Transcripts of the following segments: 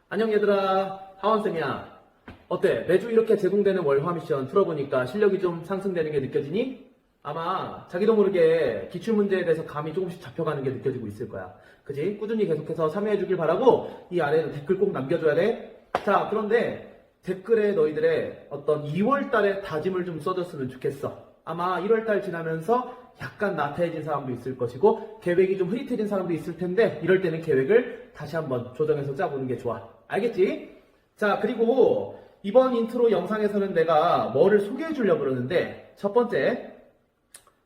안녕 얘들아, 하원쌤이야. 어때? 매주 이렇게 제공되는 월화 미션 풀어보니까 실력이 좀 상승되는 게 느껴지니? 아마 자기도 모르게 기출문제에 대해서 감이 조금씩 잡혀가는 게 느껴지고 있을 거야. 그지? 꾸준히 계속해서 참여해주길 바라고 이 아래에 댓글 꼭 남겨줘야 돼. 자, 그런데 댓글에 너희들의 어떤 2월 달에 다짐을 좀 써줬으면 좋겠어. 아마 1월 달 지나면서 약간 나태해진 사람도 있을 것이고 계획이 좀 흐릿해진 사람도 있을 텐데 이럴 때는 계획을 다시 한번 조정해서 짜보는 게 좋아. 알겠지? 자, 그리고 이번 인트로 영상에서는 내가 뭐를 소개해 주려고 그러는데 첫 번째,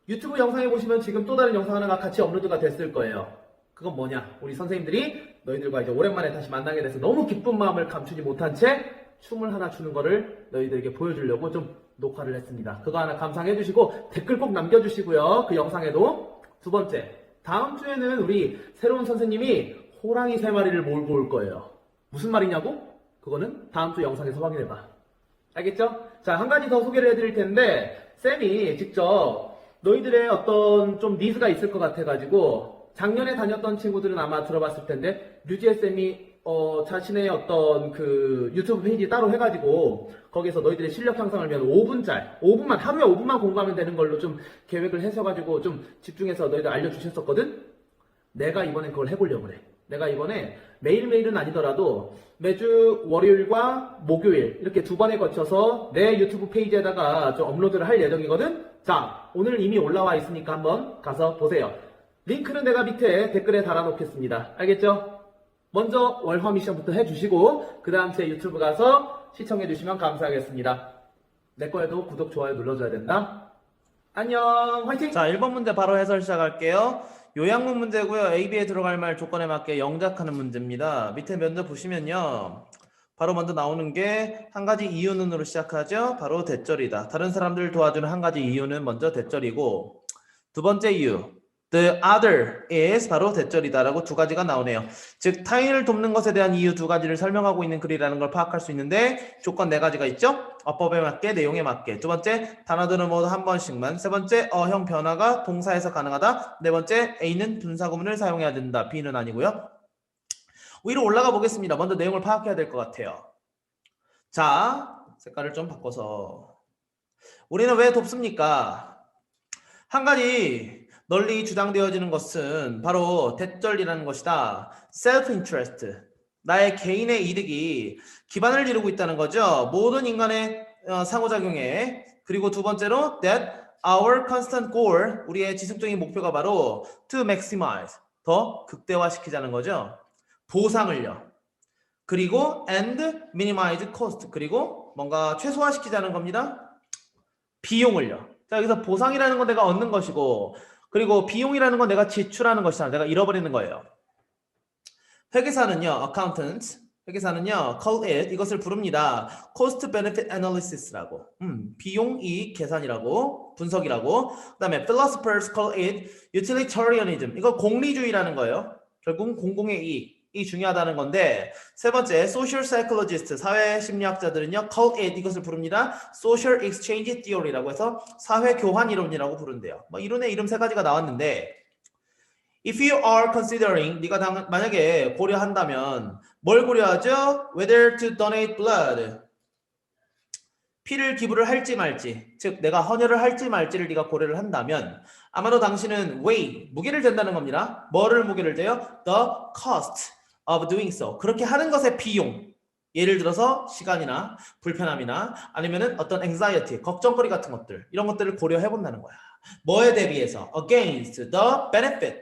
유튜브 영상에 보시면 지금 또 다른 영상 하나가 같이 업로드가 됐을 거예요. 그건 뭐냐? 우리 선생님들이 너희들과 이제 오랜만에 다시 만나게 돼서 너무 기쁜 마음을 감추지 못한 채 춤을 하나 추는 거를 너희들에게 보여주려고 좀 녹화를 했습니다. 그거 하나 감상해 주시고 댓글 꼭 남겨주시고요. 그 영상에도. 두 번째, 다음 주에는 우리 새로운 선생님이 호랑이 3마리를 몰고 올 거예요. 무슨 말이냐고? 그거는 다음 주 영상에서 확인해봐. 알겠죠? 자, 한 가지 더 소개를 해드릴 텐데 쌤이 직접 너희들의 어떤 좀 니즈가 있을 것 같아가지고 작년에 다녔던 친구들은 아마 들어봤을 텐데 류지혜 쌤이 자신의 어떤 그 유튜브 페이지 따로 해가지고 거기서 너희들의 실력 향상을 위한 5분만 하루에 5분만 공부하면 되는 걸로 좀 계획을 해서가지고 좀 집중해서 너희들 알려주셨었거든? 내가 이번엔 그걸 해보려고 그래. 내가 이번에 매일매일은 아니더라도 매주 월요일과 목요일 이렇게 2번에 거쳐서 내 유튜브 페이지에다가 좀 업로드를 할 예정이거든? 자, 오늘 이미 올라와 있으니까 한번 가서 보세요. 링크는 내가 밑에 댓글에 달아놓겠습니다. 알겠죠? 먼저 월화 미션부터 해주시고 그 다음 제 유튜브 가서 시청해주시면 감사하겠습니다. 내 거에도 구독, 좋아요 눌러줘야 된다. 안녕, 화이팅! 자, 1번 문제 바로 해설 시작할게요. 요약문 문제고요. AB에 들어갈 말 조건에 맞게 영작하는 문제입니다. 밑에 면접 보시면요. 바로 먼저 나오는 게 한 가지 이유는으로 시작하죠. 바로 대절이다. 다른 사람들을 도와주는 한 가지 이유는 먼저 대절이고, 두 번째 이유, the other is 바로 대절이다 라고 두 가지가 나오네요. 즉 타인을 돕는 것에 대한 이유 두 가지를 설명하고 있는 글이라는 걸 파악할 수 있는데 조건 네 가지가 있죠. 어법에 맞게, 내용에 맞게. 두 번째, 단어들은 모두 한 번씩만. 세 번째, 어형 변화가 동사에서 가능하다. 네 번째, A는 분사구문을 사용해야 된다. B는 아니고요. 위로 올라가 보겠습니다. 먼저 내용을 파악해야 될 것 같아요. 자, 색깔을 좀 바꿔서 우리는 왜 돕습니까? 한 가지 널리 주장되어지는 것은 바로 대절이라는 것이다. self-interest, 나의 개인의 이득이 기반을 이루고 있다는 거죠. 모든 인간의 상호작용에. 그리고 두 번째로 that our constant goal, 우리의 지속적인 목표가 바로 to maximize, 더 극대화시키자는 거죠. 보상을요. 그리고 and minimize cost, 그리고 뭔가 최소화시키자는 겁니다. 비용을요. 자, 여기서 보상이라는 건 내가 얻는 것이고, 그리고 비용이라는 건 내가 지출하는 것이잖아. 내가 잃어버리는 거예요. 회계사는요, accountant, 회계사는요, call it, 이것을 부릅니다. cost benefit analysis라고. 비용 이익 계산이라고, 분석이라고. 그 다음에 philosophers call it utilitarianism. 이거 공리주의라는 거예요. 결국은 공공의 이익이 중요하다는 건데, 세 번째, social psychologist, 사회 심리학자들은요, call it, 이것을 부릅니다. social exchange theory라고 해서 사회 교환 이론이라고 부른대요. 뭐 이론의 이름 세 가지가 나왔는데, if you are considering, 네가 만약에 고려한다면 뭘 고려하죠? whether to donate blood, 피를 기부를 할지 말지, 즉 내가 헌혈을 할지 말지를 네가 고려를 한다면 아마도 당신은 weigh, 무게를 잰다는 겁니다. 뭐를 무게를 재요? the cost of doing so, 그렇게 하는 것의 비용, 예를 들어서 시간이나 불편함이나 아니면은 어떤 anxiety, 걱정거리 같은 것들, 이런 것들을 고려해 본다는 거야. 뭐에 대비해서? against the benefit,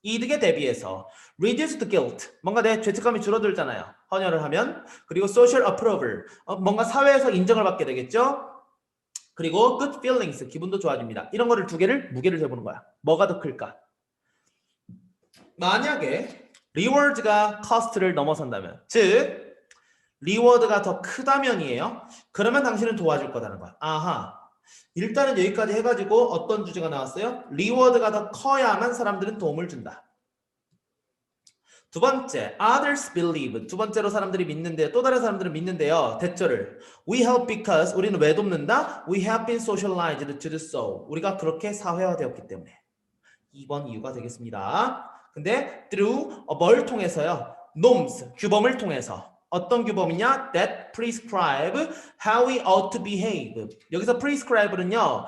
이득에 대비해서. reduce the guilt, 뭔가 내 죄책감이 줄어들잖아요. 헌혈을 하면. 그리고 social approval, 뭔가 사회에서 인정을 받게 되겠죠. 그리고 good feelings, 기분도 좋아집니다. 이런 거를 두 개를 무게를 재보는 거야. 뭐가 더 클까? 만약에 reward가 cost를 넘어선다면, 즉 리워드가 더 크다면이에요. 그러면 당신은 도와줄 거다는 거야. 아하. 일단은 여기까지 해가지고 어떤 주제가 나왔어요? 리워드가 더 커야만 사람들은 도움을 준다. 두 번째, others believe. 두 번째로 사람들이 믿는데요. 또 다른 사람들은 믿는데요. 대절을. We help because, 우리는 왜 돕는다? We have been socialized to do so. 우리가 그렇게 사회화되었기 때문에. 2번 이유가 되겠습니다. 근데 through, 뭘 통해서요? norms, 규범을 통해서. 어떤 규범이냐? That prescribe how we ought to behave. 여기서 prescribe는요,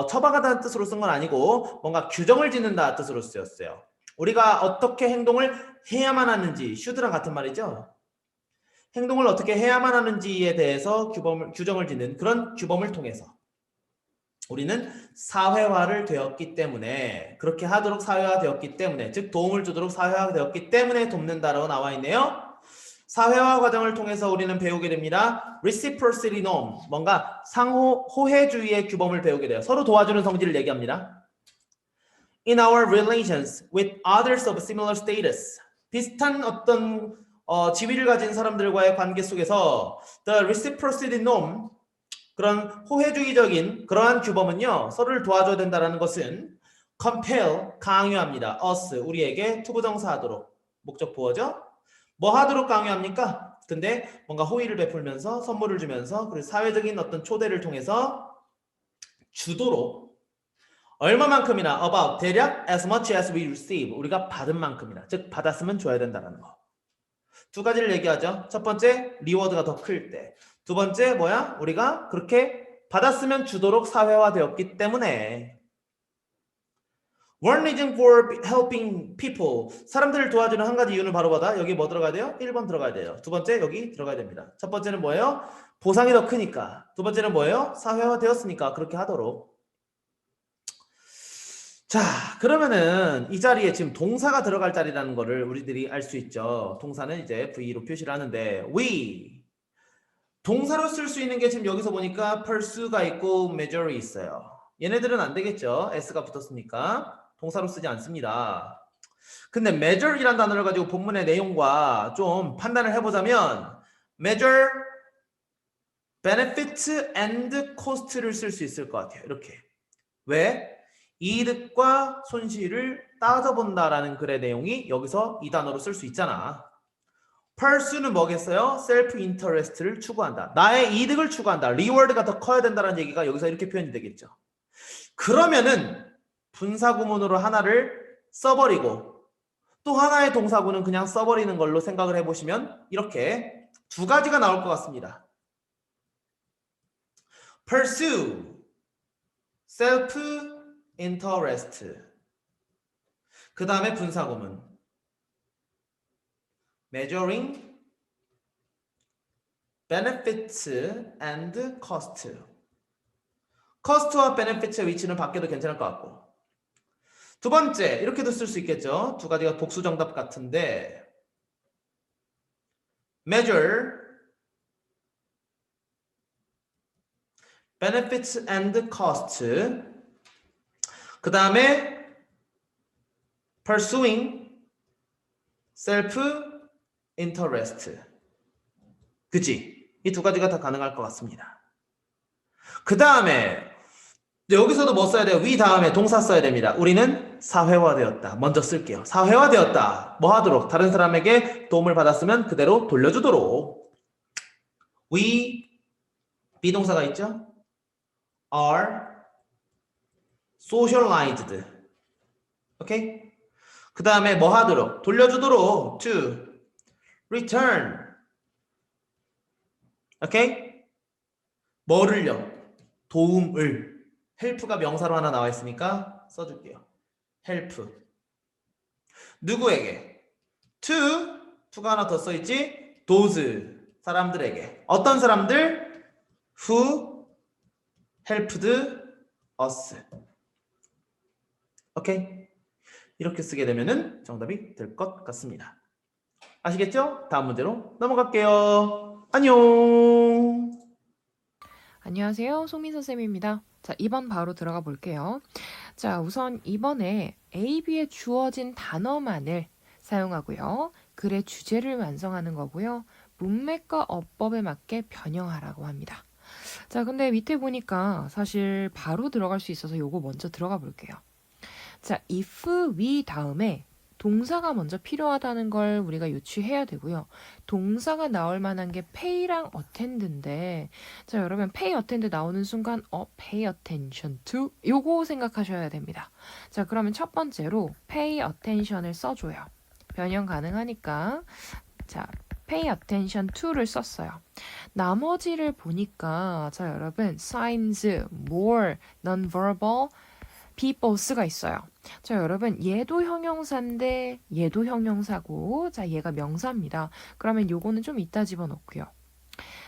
처방하다는 뜻으로 쓴 건 아니고 뭔가 규정을 짓는다 뜻으로 쓰였어요. 우리가 어떻게 행동을 해야만 하는지, should랑 같은 말이죠. 행동을 어떻게 해야만 하는지에 대해서 규정을 짓는 그런 규범을 통해서 우리는 사회화를 되었기 때문에 그렇게 하도록 사회화되었기 때문에 즉 도움을 주도록 사회화되었기 때문에 돕는다라고 나와 있네요. 사회화 과정을 통해서 우리는 배우게 됩니다. reciprocity norm, 뭔가 상호 호혜주의의 규범을 배우게 돼요. 서로 도와주는 성질을 얘기합니다. In our relations with others of similar status, 비슷한 어떤 지위를 가진 사람들과의 관계 속에서 the reciprocity norm, 그런 호혜주의적인 그러한 규범은요, 서로를 도와줘야 된다는 것은 compel, 강요합니다. us, 우리에게 투부정사하도록, 목적 보어죠. 뭐 하도록 강요합니까? 근데 뭔가 호의를 베풀면서 선물을 주면서 그리고 사회적인 어떤 초대를 통해서 주도록 얼마만큼이나 about 대략 as much as we receive 우리가 받은 만큼이나 즉 받았으면 줘야 된다는 거. 두 가지를 얘기하죠. 첫 번째 리워드가 더 클 때. 두 번째 뭐야? 우리가 그렇게 받았으면 주도록 사회화되었기 때문에. One reason for helping people. 사람들을 도와주는 한 가지 이유는 바로 뭐다? 여기 뭐 들어가야 돼요? 1번 들어가야 돼요. 두 번째 여기 들어가야 됩니다. 첫 번째는 뭐예요? 보상이 더 크니까. 두 번째는 뭐예요? 사회화되었으니까 그렇게 하도록. 자, 그러면은 이 자리에 지금 동사가 들어갈 자리라는 거를 우리들이 알 수 있죠. 동사는 이제 V로 표시를 하는데 we 동사로 쓸 수 있는 게 지금 여기서 보니까 pursue가 있고 measure이 있어요. 얘네들은 안 되겠죠. S가 붙었으니까 동사로 쓰지 않습니다. 근데 measure이란 단어를 가지고 본문의 내용과 좀 판단을 해보자면 measure, benefit and cost를 쓸 수 있을 것 같아요. 이렇게. 왜? 이득과 손실을 따져본다라는 글의 내용이 여기서 이 단어로 쓸 수 있잖아. pursue는 뭐겠어요? self-interest를 추구한다. 나의 이득을 추구한다. reward가 더 커야 된다는 얘기가 여기서 이렇게 표현이 되겠죠. 그러면은 분사구문으로 하나를 써버리고 또 하나의 동사구는 그냥 써버리는 걸로 생각을 해보시면 이렇게 두 가지가 나올 것 같습니다. pursue, self-interest. 그 다음에 분사구문 measuring, benefits and cost. cost와 benefits의 위치는 바뀌어도 괜찮을 것 같고. 두 번째, 이렇게도 쓸 수 있겠죠. 두 가지가 복수 정답 같은데 measure, benefits and cost. 그 다음에 pursuing, self-interest. 그치? 이 두 가지가 다 가능할 것 같습니다. 그 다음에 여기서도 뭐 써야 돼요? we 다음에 동사 써야 됩니다. 우리는 사회화되었다. 먼저 쓸게요. 사회화되었다. 뭐 하도록? 다른 사람에게 도움을 받았으면 그대로 돌려주도록. We, 비동사가 있죠? are socialized. 오케이? 그 다음에 뭐 하도록? 돌려주도록. to return. 오케이? 뭐를요? 도움을. help가 명사로 하나 나와 있으니까 써줄게요. help. 누구에게? to가 하나 더 써있지? those. 사람들에게. 어떤 사람들? who helped us. 오케이? 이렇게 쓰게 되면은 정답이 될 것 같습니다. 아시겠죠? 다음 문제로 넘어갈게요. 안녕. 안녕하세요. 송민 선생님입니다. 자, 2번 바로 들어가 볼게요. 자, 우선 이번에 A, B에 주어진 단어만을 사용하고요. 글의 주제를 완성하는 거고요. 문맥과 어법에 맞게 변형하라고 합니다. 자, 근데 밑에 보니까 사실 바로 들어갈 수 있어서 요거 먼저 들어가 볼게요. 자, if we 다음에 동사가 먼저 필요하다는 걸 우리가 유추해야 되고요. 동사가 나올 만한 게 pay랑 attend인데, 자, 여러분 pay attend 나오는 순간 pay attention to 요거 생각하셔야 됩니다. 자, 그러면 첫 번째로 pay attention을 써줘요. 변형 가능하니까 자, pay attention to를 썼어요. 나머지를 보니까 자, 여러분 signs, more, non-verbal, peoples가 있어요. 자, 여러분 얘도 형용사인데 얘도 형용사고 자, 얘가 명사입니다. 그러면 요거는 좀 이따 집어넣고요.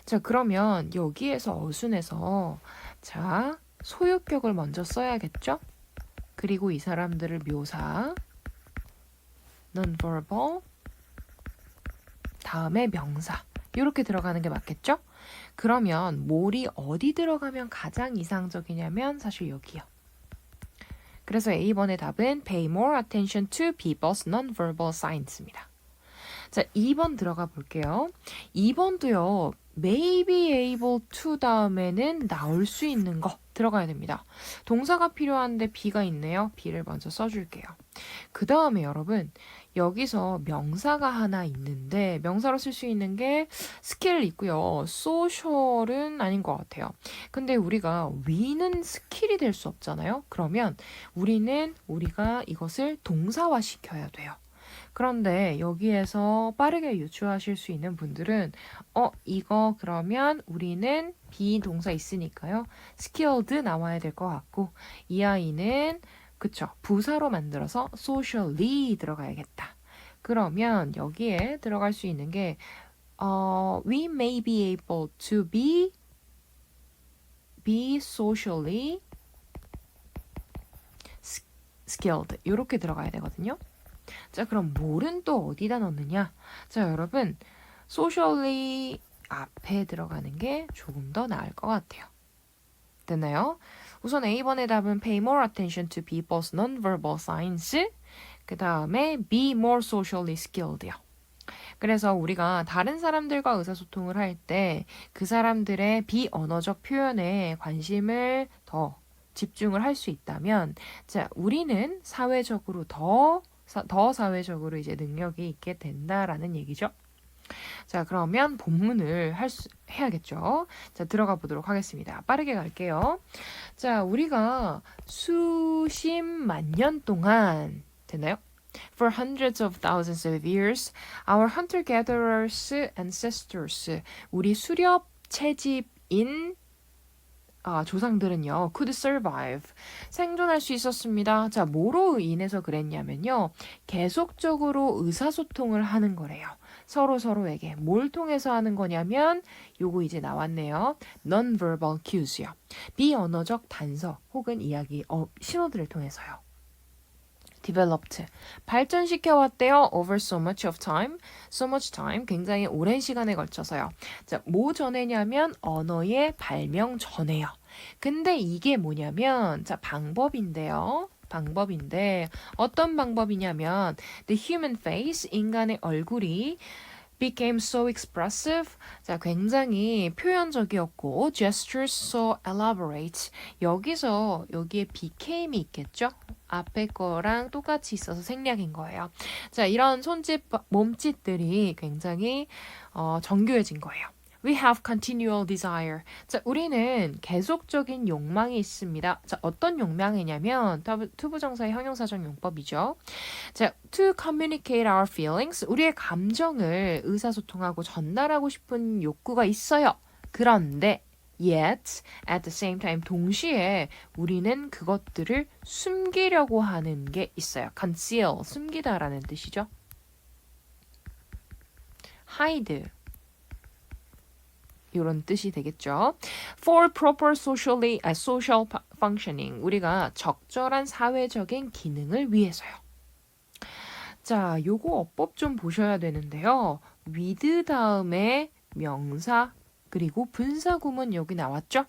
자, 그러면 여기에서 어순에서 자, 소유격을 먼저 써야겠죠? 그리고 이 사람들을 묘사 non-verbal 다음에 명사 이렇게 들어가는 게 맞겠죠? 그러면 more이 어디 들어가면 가장 이상적이냐면 사실 여기요. 그래서 A번의 답은 pay more attention to people's non-verbal signs입니다. 자, 2번 들어가 볼게요. 2번도요. may be able to 다음에는 나올 수 있는 거 들어가야 됩니다. 동사가 필요한데 be가 있네요. be를 먼저 써줄게요. 그 다음에 여러분 여기서 명사가 하나 있는데 명사로 쓸 수 있는 게 스킬 있고요. social은 아닌 것 같아요. 근데 우리가 we는 스킬이 될 수 없잖아요. 그러면 우리가 이것을 동사화 시켜야 돼요. 그런데 여기에서 빠르게 유추하실 수 있는 분들은 이거 그러면 우리는 비동사 있으니까요. skilled 나와야 될 것 같고 이 아이는 그쵸 부사로 만들어서 socially 들어가야겠다. 그러면 여기에 들어갈 수 있는 게 we may be able to be socially skilled 이렇게 들어가야 되거든요. 자, 그럼 more는 또 어디다 넣느냐? 자, 여러분 socially 앞에 들어가는 게 조금 더 나을 것 같아요. 됐나요? 우선 A번의 답은 pay more attention to people's non-verbal signs 그 다음에 be more socially skilled요. 그래서 우리가 다른 사람들과 의사소통을 할 때 그 사람들의 비언어적 표현에 관심을 더 집중을 할 수 있다면 자, 우리는 사회적으로 더 사회적으로 이제 능력이 있게 된다라는 얘기죠. 자, 그러면 본문을 해야겠죠. 자, 들어가 보도록 하겠습니다. 빠르게 갈게요. 자, 우리가 수십만 년 동안 됐나요? For hundreds of thousands of years, our hunter-gatherers ancestors, 우리 수렵 채집인 조상들은요, could survive. 생존할 수 있었습니다. 자, 뭐로 인해서 그랬냐면요. 계속적으로 의사소통을 하는 거래요. 서로에게. 뭘 통해서 하는 거냐면, 요거 이제 나왔네요. non-verbal cues요. 비언어적 단서 혹은 이야기, 신호들을 통해서요. developed. 발전시켜 왔대요. over so much time. 굉장히 오랜 시간에 걸쳐서요. 자, 뭐 전에냐면 언어의 발명 전에요. 근데 이게 뭐냐면 자, 방법인데요. 어떤 방법이냐면 the human face, 인간의 얼굴이 became so expressive. 자, 굉장히 표현적이었고 gestures so elaborate. 여기에 became이 있겠죠? 앞에 거랑 똑같이 있어서 생략인 거예요. 자, 이런 손짓, 몸짓들이 굉장히 정교해진 거예요. We have continual desire. 자, 우리는 계속적인 욕망이 있습니다. 자, 어떤 욕망이냐면 투부정사의 형용사적 용법이죠. 자, to communicate our feelings. 우리의 감정을 의사소통하고 전달하고 싶은 욕구가 있어요. 그런데 yet, at the same time, 동시에 우리는 그것들을 숨기려고 하는 게 있어요. conceal, 숨기다라는 뜻이죠. hide, 이런 뜻이 되겠죠. For proper social functioning, 우리가 적절한 사회적인 기능을 위해서요. 자, 요거 어법 좀 보셔야 되는데요. with 다음에 명사, 그리고 분사구문 여기 나왔죠?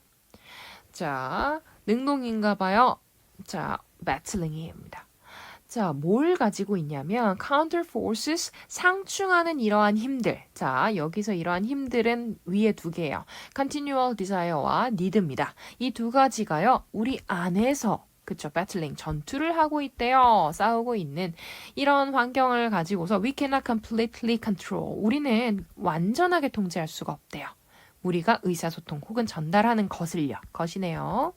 자, 능동인가 봐요. 자, battling입니다. 자, 뭘 가지고 있냐면 counter forces, 상충하는 이러한 힘들. 자, 여기서 이러한 힘들은 위에 두 개예요. continual desire와 need입니다. 이 두 가지가요. 우리 안에서 그쵸, battling, 전투를 하고 있대요. 싸우고 있는 이런 환경을 가지고서 we cannot completely control. 우리는 완전하게 통제할 수가 없대요. 우리가 의사소통 혹은 전달하는 것이네요.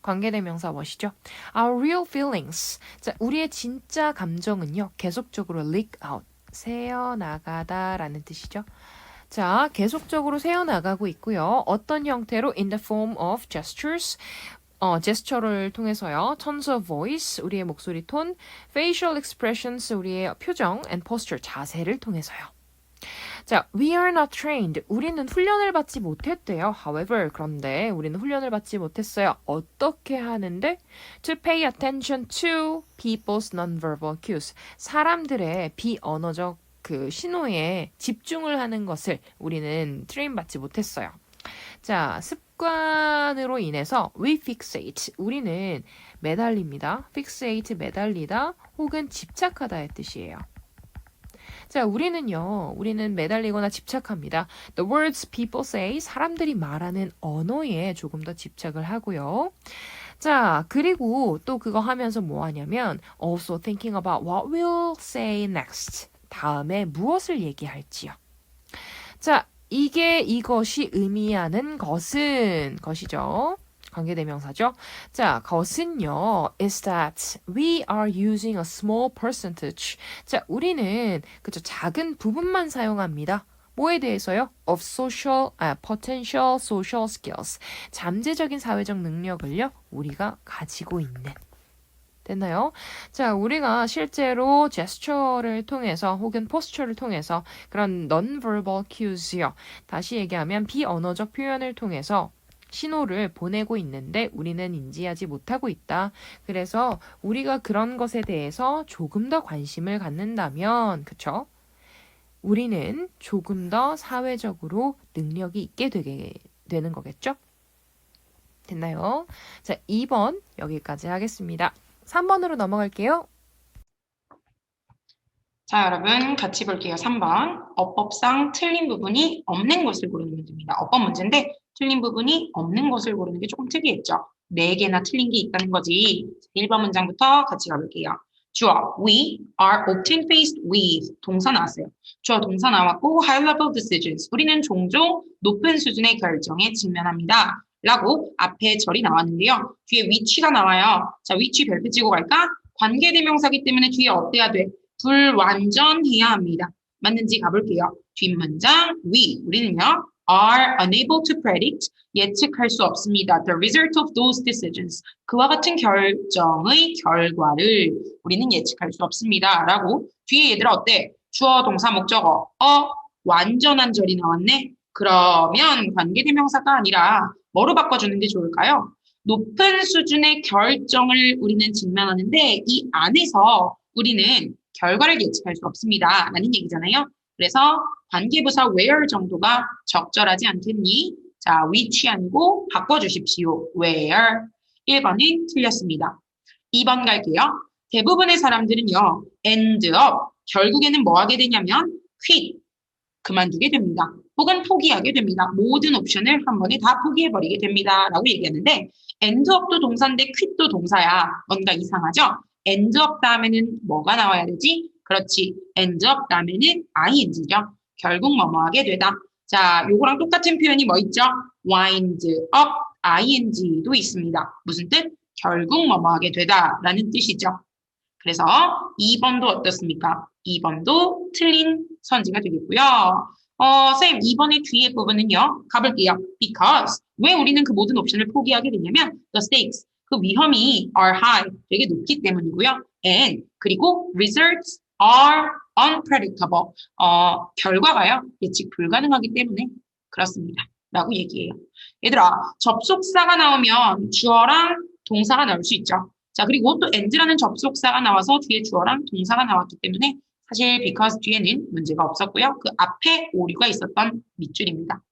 관계대명사 what이죠? Our real feelings. 자, 우리의 진짜 감정은요. 계속적으로 leak out. 새어나가다 라는 뜻이죠. 자, 계속적으로 새어나가고 있고요. 어떤 형태로? In the form of gestures. 제스처를 통해서요. tones of voice, 우리의 목소리 톤, facial expressions, 우리의 표정, and posture, 자세를 통해서요. 자, we are not trained. 우리는 훈련을 받지 못했대요. However, 그런데 우리는 훈련을 받지 못했어요. 어떻게 하는데? To pay attention to people's nonverbal cues. 사람들의 비언어적 그 신호에 집중을 하는 것을 우리는 트레인 받지 못했어요. 자, 습관으로 인해서 we fixate. 우리는 매달립니다. fixate, 매달리다 혹은 집착하다의 뜻이에요. 자, 우리는 매달리거나 집착합니다. The words people say, 사람들이 말하는 언어에 조금 더 집착을 하고요. 자, 그리고 또 그거 하면서 뭐 하냐면 also thinking about what we'll say next. 다음에 무엇을 얘기할지요. 자, 이것이 의미하는 것이죠. 관계대명사죠. 자, 것은요, is that we are using a small percentage. 자, 우리는 그죠, 작은 부분만 사용합니다. 뭐에 대해서요? Of potential social skills. 잠재적인 사회적 능력을요, 우리가 가지고 있는. 됐나요? 자, 우리가 실제로 제스처를 통해서 혹은 포스처를 통해서 그런 non-verbal cues요. 다시 얘기하면 비언어적 표현을 통해서 신호를 보내고 있는데 우리는 인지하지 못하고 있다. 그래서 우리가 그런 것에 대해서 조금 더 관심을 갖는다면, 그쵸? 우리는 조금 더 사회적으로 능력이 있게 되는 거겠죠? 됐나요? 자, 2번 여기까지 하겠습니다. 3번으로 넘어갈게요. 자, 여러분 같이 볼게요. 3번. 어법상 틀린 부분이 없는 것을 고르는 문제입니다. 어법 문제인데 틀린 부분이 없는 것을 고르는 게 조금 특이했죠. 4개나 틀린 게 있다는 거지. 1번 문장부터 같이 가볼게요. 주어, we are often faced with. 동사 나왔어요. 주어 동사 나왔고 high level decisions. 우리는 종종 높은 수준의 결정에 직면합니다. 라고 앞에 절이 나왔는데요. 뒤에 which가 나와요. 자, which 별표 찍고 갈까? 관계대명사기 때문에 뒤에 어때야 돼? 불완전해야 합니다. 맞는지 가볼게요. 뒷문장 우리는요 are unable to predict, 예측할 수 없습니다. The result of those decisions, 그와 같은 결정의 결과를 우리는 예측할 수 없습니다. 라고 뒤에 얘들아 어때? 주어 동사 목적어 완전한 절이 나왔네. 그러면 관계대명사가 아니라 뭐로 바꿔주는 게 좋을까요? 높은 수준의 결정을 우리는 직면하는데 이 안에서 우리는 결과를 예측할 수 없습니다. 라는 얘기잖아요. 그래서 관계부사 where 정도가 적절하지 않겠니? 자, which 아니고 바꿔주십시오. where. 1번은 틀렸습니다. 2번 갈게요. 대부분의 사람들은요, end up, 결국에는 뭐 하게 되냐면 quit, 그만두게 됩니다. 혹은 포기하게 됩니다. 모든 옵션을 한 번에 다 포기해버리게 됩니다. 라고 얘기하는데 end up도 동사인데 quit도 동사야. 뭔가 이상하죠? end up 다음에는 뭐가 나와야 되지? 그렇지. end up 다음에는 ing죠. 결국 뭐뭐하게 되다. 자, 요거랑 똑같은 표현이 뭐 있죠? wind up, ing도 있습니다. 무슨 뜻? 결국 뭐뭐하게 되다 라는 뜻이죠. 그래서 2번도 어떻습니까? 2번도 틀린 선지가 되겠고요. 쌤, 2번의 뒤에 부분은요. 가볼게요. Because. 왜 우리는 그 모든 옵션을 포기하게 되냐면 the stakes. 그 위험이 are high, 되게 높기 때문이고요. And 그리고 results are unpredictable. 결과가요. 예측 불가능하기 때문에 그렇습니다. 라고 얘기해요. 얘들아, 접속사가 나오면 주어랑 동사가 나올 수 있죠. 자, 그리고 또 and라는 접속사가 나와서 뒤에 주어랑 동사가 나왔기 때문에 사실 because 뒤에는 문제가 없었고요. 그 앞에 오류가 있었던 밑줄입니다.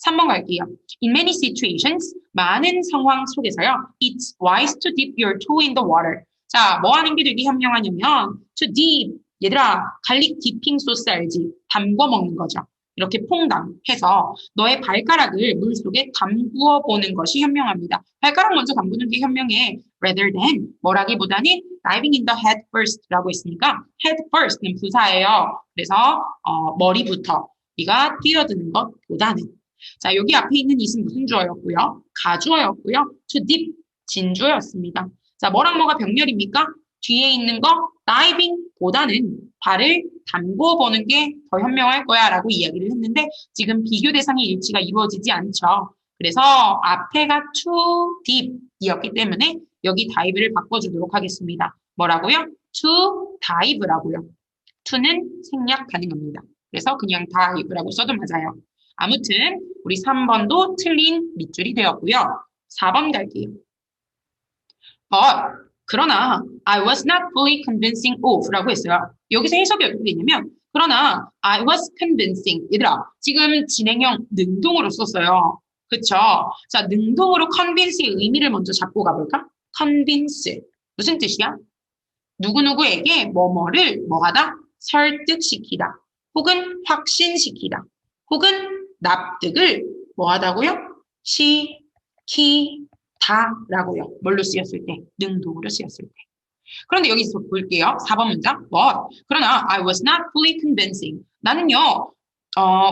3번 갈게요. In many situations, 많은 상황 속에서요. It's wise to dip your toe in the water. 자, 뭐 하는 게 되게 현명하냐면 to dip, 얘들아, 갈릭 디핑 소스 알지? 담궈 먹는 거죠. 이렇게 퐁당해서 너의 발가락을 물속에 담구어 보는 것이 현명합니다. 발가락 먼저 담그는 게 현명해. Rather than, 뭐라기보다는 diving in the head first라고 했으니까 head first는 부사예요. 그래서 머리부터 네가 뛰어드는 것보다는. 자, 여기 앞에 있는 it은 무슨 주어였고요? 가주어였고요. to dip, 진주어였습니다. 자, 뭐랑 뭐가 병렬입니까? 뒤에 있는 거 diving보다는 발을 담궈 보는 게 더 현명할 거야 라고 이야기를 했는데 지금 비교 대상의 일치가 이루어지지 않죠. 그래서 앞에가 too deep이었기 때문에 여기 dive를 바꿔주도록 하겠습니다. 뭐라고요? to dive라고요. to는 생략 가능합니다. 그래서 그냥 dive라고 써도 맞아요. 아무튼 우리 3번도 틀린 밑줄이 되었고요. 4번 갈게요. 그러나 I was not fully convincing of라고 했어요. 여기서 해석이 어떻게 되냐면 그러나 I was convincing. 얘들아, 지금 진행형 능동으로 썼어요. 그쵸? 자, 능동으로 convince의 의미를 먼저 잡고 가볼까? convince. 무슨 뜻이야? 누구누구에게 뭐뭐를 뭐하다? 설득시키다. 혹은 확신시키다. 혹은 납득을 뭐하다고요? 시키다라고요. 뭘로 쓰였을 때? 능동으로 쓰였을 때. 그런데 여기서 볼게요. 4번 문장. 그러나 I was not fully convincing. 나는요,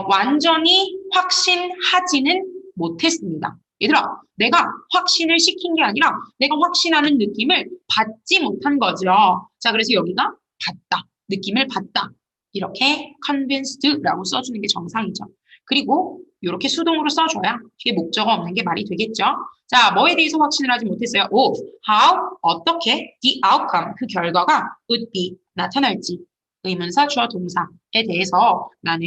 완전히 확신하지는 못했습니다. 얘들아, 내가 확신을 시킨 게 아니라 내가 확신하는 느낌을 받지 못한 거죠. 자, 그래서 여기가 받다, 느낌을 받다. 이렇게 convinced라고 써주는 게 정상이죠. 그리고 이렇게 수동으로 써줘야 뒤에 목적어 없는 게 말이 되겠죠. 자, 뭐에 대해서 확신을 하지 못했어요? how, 어떻게, the outcome, 그 결과가 would be, 나타날지. 의문사, 주어, 동사에 대해서 나는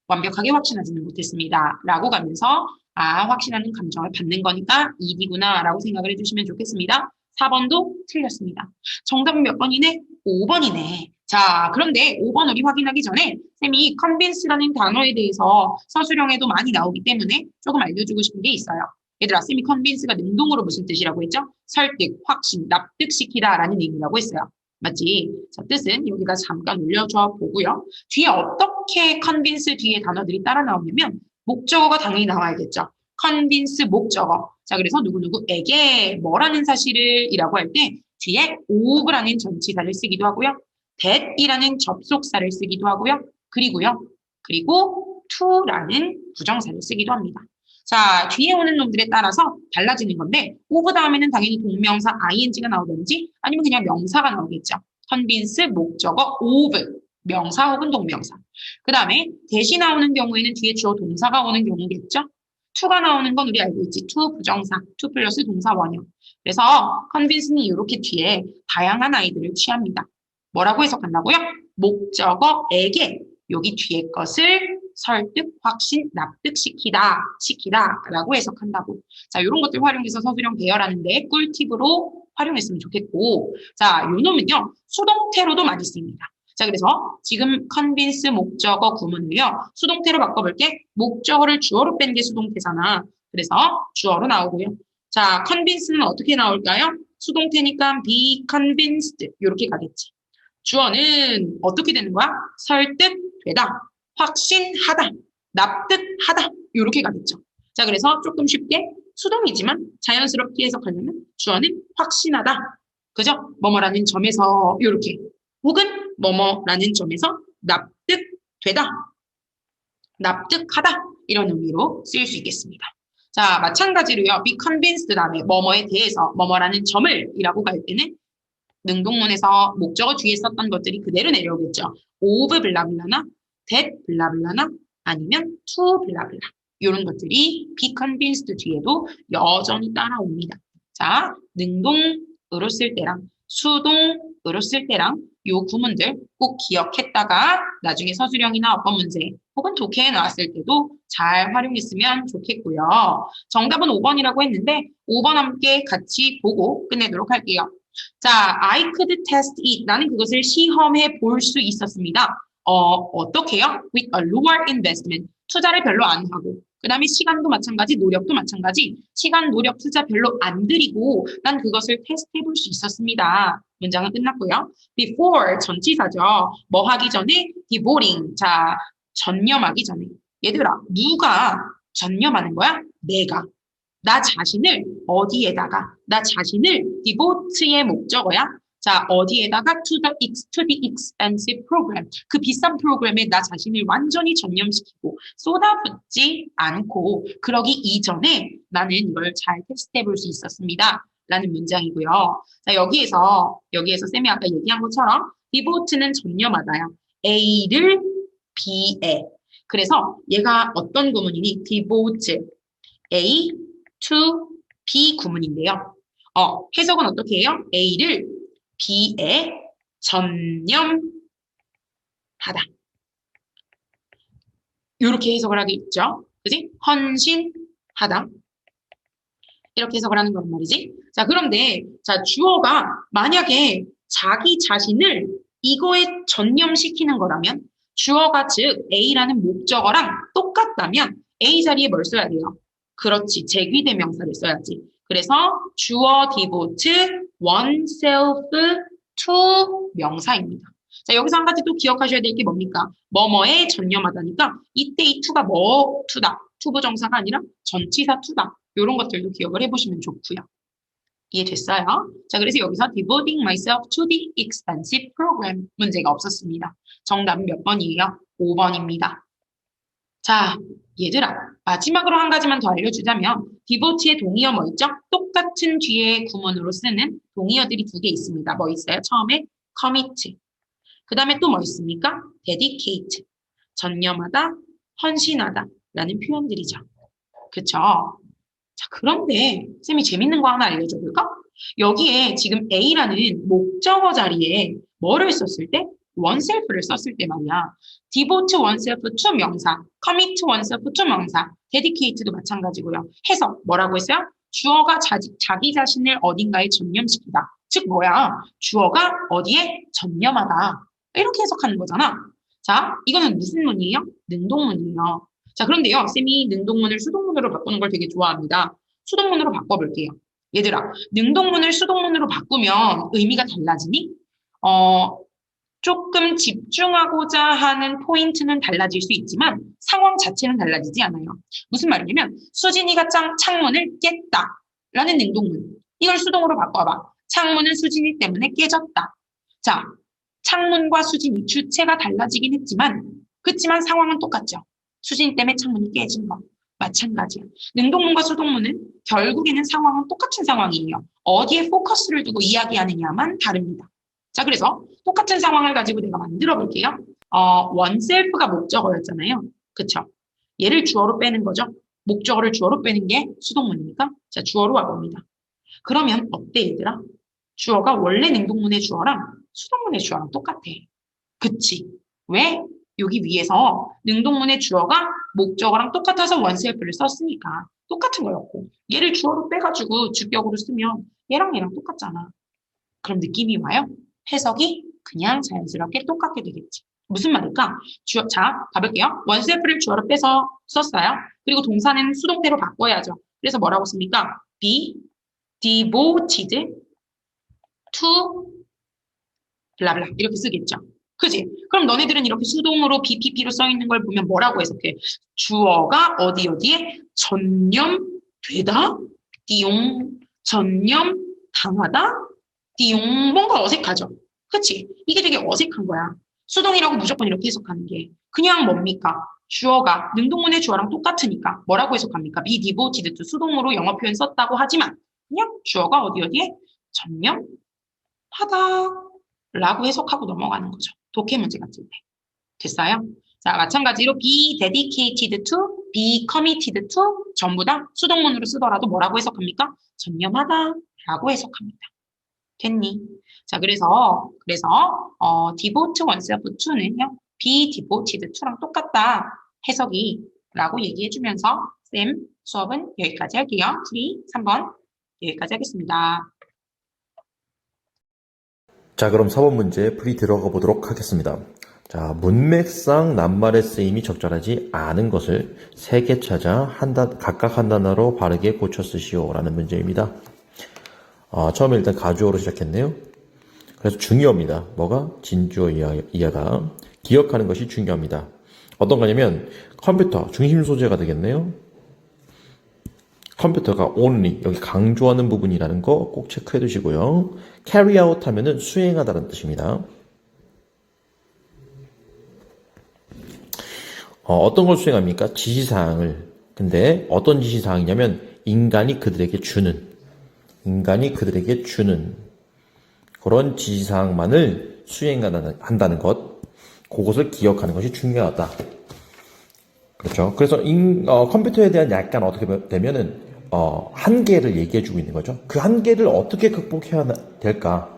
완벽하게 확신하지는 못했습니다. 라고 가면서 확신하는 감정을 받는 거니까 ED구나 라고 생각을 해주시면 좋겠습니다. 4번도 틀렸습니다. 정답은 몇 번이네? 5번이네. 자, 그런데 5번 우리 확인하기 전에 쌤이 convince라는 단어에 대해서 서술형에도 많이 나오기 때문에 조금 알려주고 싶은 게 있어요. 얘들아, 쌤이 convince가 능동으로 무슨 뜻이라고 했죠? 설득, 확신, 납득시키다 라는 의미라고 했어요. 맞지? 자, 뜻은 여기다 잠깐 올려줘 보고요. 뒤에 어떻게 convince 뒤에 단어들이 따라 나오냐면 목적어가 당연히 나와야겠죠. convince 목적어. 자, 그래서 누구누구에게 뭐라는 사실을 이라고 할 때 뒤에 of라는 전치사를 쓰기도 하고요. that이라는 접속사를 쓰기도 하고요. 그리고 to라는 부정사를 쓰기도 합니다. 자, 뒤에 오는 놈들에 따라서 달라지는 건데 of 다음에는 당연히 동명사 ing가 나오든지 아니면 그냥 명사가 나오겠죠. convince 목적어 of 명사 혹은 동명사. 그 다음에 대시 나오는 경우에는 뒤에 주어 동사가 오는 경우겠죠. to가 나오는 건 우리 알고 있지. to 부정사, to 플러스 동사 원형. 그래서 convince는 이렇게 뒤에 다양한 아이들을 취합니다. 뭐라고 해석한다고요? 목적어에게 여기 뒤에 것을 설득, 확신, 시키다라고 해석한다고. 자, 이런 것들 활용해서 서술형 배열하는데 꿀팁으로 활용했으면 좋겠고, 자, 요 놈은요 수동태로도 많이 쓰입니다. 자, 그래서 지금 convince 목적어 구문을요 수동태로 바꿔볼게. 목적어를 주어로 뺀 게 수동태잖아. 그래서 주어로 나오고요. 자, convince는 어떻게 나올까요? 수동태니까 be convinced 이렇게 가겠지. 주어는 어떻게 되는 거야? 설득되다, 확신하다, 납득하다 이렇게 가겠죠. 자, 그래서 조금 쉽게 수동이지만 자연스럽게 해석하려면 주어는 확신하다, 그죠? 뭐뭐라는 점에서 이렇게 혹은 뭐뭐라는 점에서 납득되다, 납득하다 이런 의미로 쓰일 수 있겠습니다. 자, 마찬가지로요. be convinced 다음에 뭐뭐에 대해서 뭐뭐라는 점을 이라고 갈 때는 능동문에서 목적어 뒤에 썼던 것들이 그대로 내려오겠죠. of 블라블라나 that 블라블라나 아니면 to 블라블라 이런 것들이 be convinced 뒤에도 여전히 따라옵니다. 자, 능동으로 쓸 때랑 수동으로 쓸 때랑 요 구문들 꼭 기억했다가 나중에 서술형이나 어법 문제 혹은 독해에 나왔을 때도 잘 활용했으면 좋겠고요. 정답은 5번이라고 했는데 5번 함께 같이 보고 끝내도록 할게요. 자, I could test it. 나는 그것을 시험해 볼 수 있었습니다. 어떻게요? With a lower investment. 투자를 별로 안 하고. 그 다음에 시간도 마찬가지, 노력도 마찬가지. 시간, 노력, 투자 별로 안 들이고 난 그것을 테스트해 볼 수 있었습니다. 문장은 끝났고요. Before, 전치사죠. 뭐 하기 전에? Devoting. 자, 전념하기 전에. 얘들아, 누가 전념하는 거야? 내가. 나 자신을 어디에다가? 나 자신을 devote의 목적어야. 자, 어디에다가 to the expensive program. 그 비싼 프로그램에 나 자신을 완전히 전념시키고 쏟아붓지 않고 그러기 이전에 나는 이걸 잘 테스트해 볼 수 있었습니다. 라는 문장이고요. 자, 여기에서 쌤이 아까 얘기한 것처럼 devote는 전념하다요. A를 B에. 그래서 얘가 어떤 구문이니? devote A to B 구문인데요. 해석은 어떻게 해요? A를 B에 전념하다. 이렇게 해석을 하겠죠. 그지? 헌신하다. 이렇게 해석을 하는 거란 말이지. 자, 그런데, 자, 주어가 만약에 자기 자신을 이거에 전념시키는 거라면, 주어가 즉 A라는 목적어랑 똑같다면 A 자리에 뭘 써야 돼요? 그렇지, 제귀대명사를 써야지. 그래서 주어 devote oneself to 명사입니다. 자, 여기서 한 가지 또 기억하셔야 될 게 뭡니까? 뭐뭐에 전념하다니까 이때 이 to가 뭐 to다. 투부정사가 아니라 전치사 to다. 이런 것들도 기억을 해보시면 좋고요. 이해됐어요? 자, 그래서 여기서 devoting myself to the expensive program 문제가 없었습니다. 정답은 몇 번이에요? 5번입니다. 자, 얘들아, 마지막으로 한 가지만 더 알려주자면 devote의 동의어 뭐 있죠? 똑같은 뒤에 구문으로 쓰는 동의어들이 두 개 있습니다. 뭐 있어요? 처음에 commit, 그 다음에 또 뭐 있습니까? dedicate, 전념하다, 헌신하다 라는 표현들이죠. 그쵸? 자, 그런데 쌤이 재밌는 거 하나 알려줘 볼까? 여기에 지금 A라는 목적어 자리에 뭐를 썼을 때? oneself를 썼을 때 말이야. devote oneself to 명사, commit oneself to 명사, dedicate도 마찬가지고요. 해석 뭐라고 했어요? 주어가 자기 자신을 어딘가에 전념시키다. 즉 뭐야? 주어가 어디에 전념하다. 이렇게 해석하는 거잖아. 자, 이거는 무슨 문이에요? 능동문이에요. 자, 그런데요, 쌤이 능동문을 수동문으로 바꾸는 걸 되게 좋아합니다. 수동문으로 바꿔볼게요. 얘들아, 능동문을 수동문으로 바꾸면 의미가 달라지니? 조금 집중하고자 하는 포인트는 달라질 수 있지만 상황 자체는 달라지지 않아요. 무슨 말이냐면 수진이가 창문을 깼다 라는 능동문. 이걸 수동으로 바꿔봐. 창문은 수진이 때문에 깨졌다. 자, 창문과 수진이 주체가 달라지긴 그치만 상황은 똑같죠. 수진 때문에 창문이 깨진 거. 마찬가지야. 능동문과 수동문은 결국에는 상황은 똑같은 상황이에요. 어디에 포커스를 두고 이야기하느냐만 다릅니다. 자, 그래서 똑같은 상황을 가지고 내가 만들어 볼게요. oneself가 목적어였잖아요. 그쵸? 얘를 주어로 빼는 거죠. 목적어를 주어로 빼는 게 수동문이니까. 자, 주어로 와봅니다. 그러면 어때, 얘들아? 주어가 원래 능동문의 주어랑 수동문의 주어랑 똑같아. 그치? 왜? 여기 위에서 능동문의 주어가 목적어랑 똑같아서 oneself를 썼으니까 똑같은 거였고 얘를 주어로 빼가지고 주격으로 쓰면 얘랑 똑같잖아. 그럼 느낌이 와요? 해석이 그냥 자연스럽게 똑같게 되겠지. 무슨 말일까? 자, 가볼게요. oneself를 주어로 빼서 썼어요. 그리고 동사는 수동태로 바꿔야죠. 그래서 뭐라고 씁니까? be devoted to 블라블라 이렇게 쓰겠죠. 그지? 그럼 너네들은 이렇게 수동으로 BPP로 써 있는 걸 보면 뭐라고 해석해? 주어가 어디에 전념되다? 띠용 전념당하다? 띠용 뭔가 어색하죠? 그치? 이게 되게 어색한 거야. 수동이라고 무조건 이렇게 해석하는 게 그냥 뭡니까? 주어가 능동문의 주어랑 똑같으니까 뭐라고 해석합니까? be devoted to 수동으로 영어 표현 썼다고 하지만 그냥 주어가 어디에 전념하다 라고 해석하고 넘어가는 거죠. 독해 문제 같을 때. 됐어요? 자, 마찬가지로 be dedicated to, be committed to 전부 다 수동문으로 쓰더라도 뭐라고 해석합니까? 전념하다 라고 해석합니다. 됐니? 자, 그래서 devote oneself to는요, be devoted to랑 똑같다 해석이 라고 얘기해주면서 쌤 수업은 여기까지 할게요. 풀이 3번 여기까지 하겠습니다. 자, 그럼 4번 문제 풀이 들어가 보도록 하겠습니다. 자, 문맥상 낱말의 쓰임이 적절하지 않은 것을 3개 찾아 각각 한 단어로 바르게 고쳐 쓰시오 라는 문제입니다. 처음에 일단 가주어로 시작했네요. 그래서 중요합니다. 뭐가? 진주어 이하다. 기억하는 것이 중요합니다. 어떤 거냐면 컴퓨터 중심 소재가 되겠네요. 컴퓨터가 only 여기 강조하는 부분이라는 거 꼭 체크해 두시고요. carry out 하면은 수행하다는 뜻입니다. 어떤 걸 수행합니까? 지시사항을. 근데 어떤 지시사항이냐면 인간이 그들에게 주는 그런 지시사항만을 수행한다는 것, 그것을 기억하는 것이 중요하다. 그렇죠. 그래서 컴퓨터에 대한 약간 어떻게 되면은 한계를 얘기해주고 있는 거죠. 그 한계를 어떻게 극복해야 될까?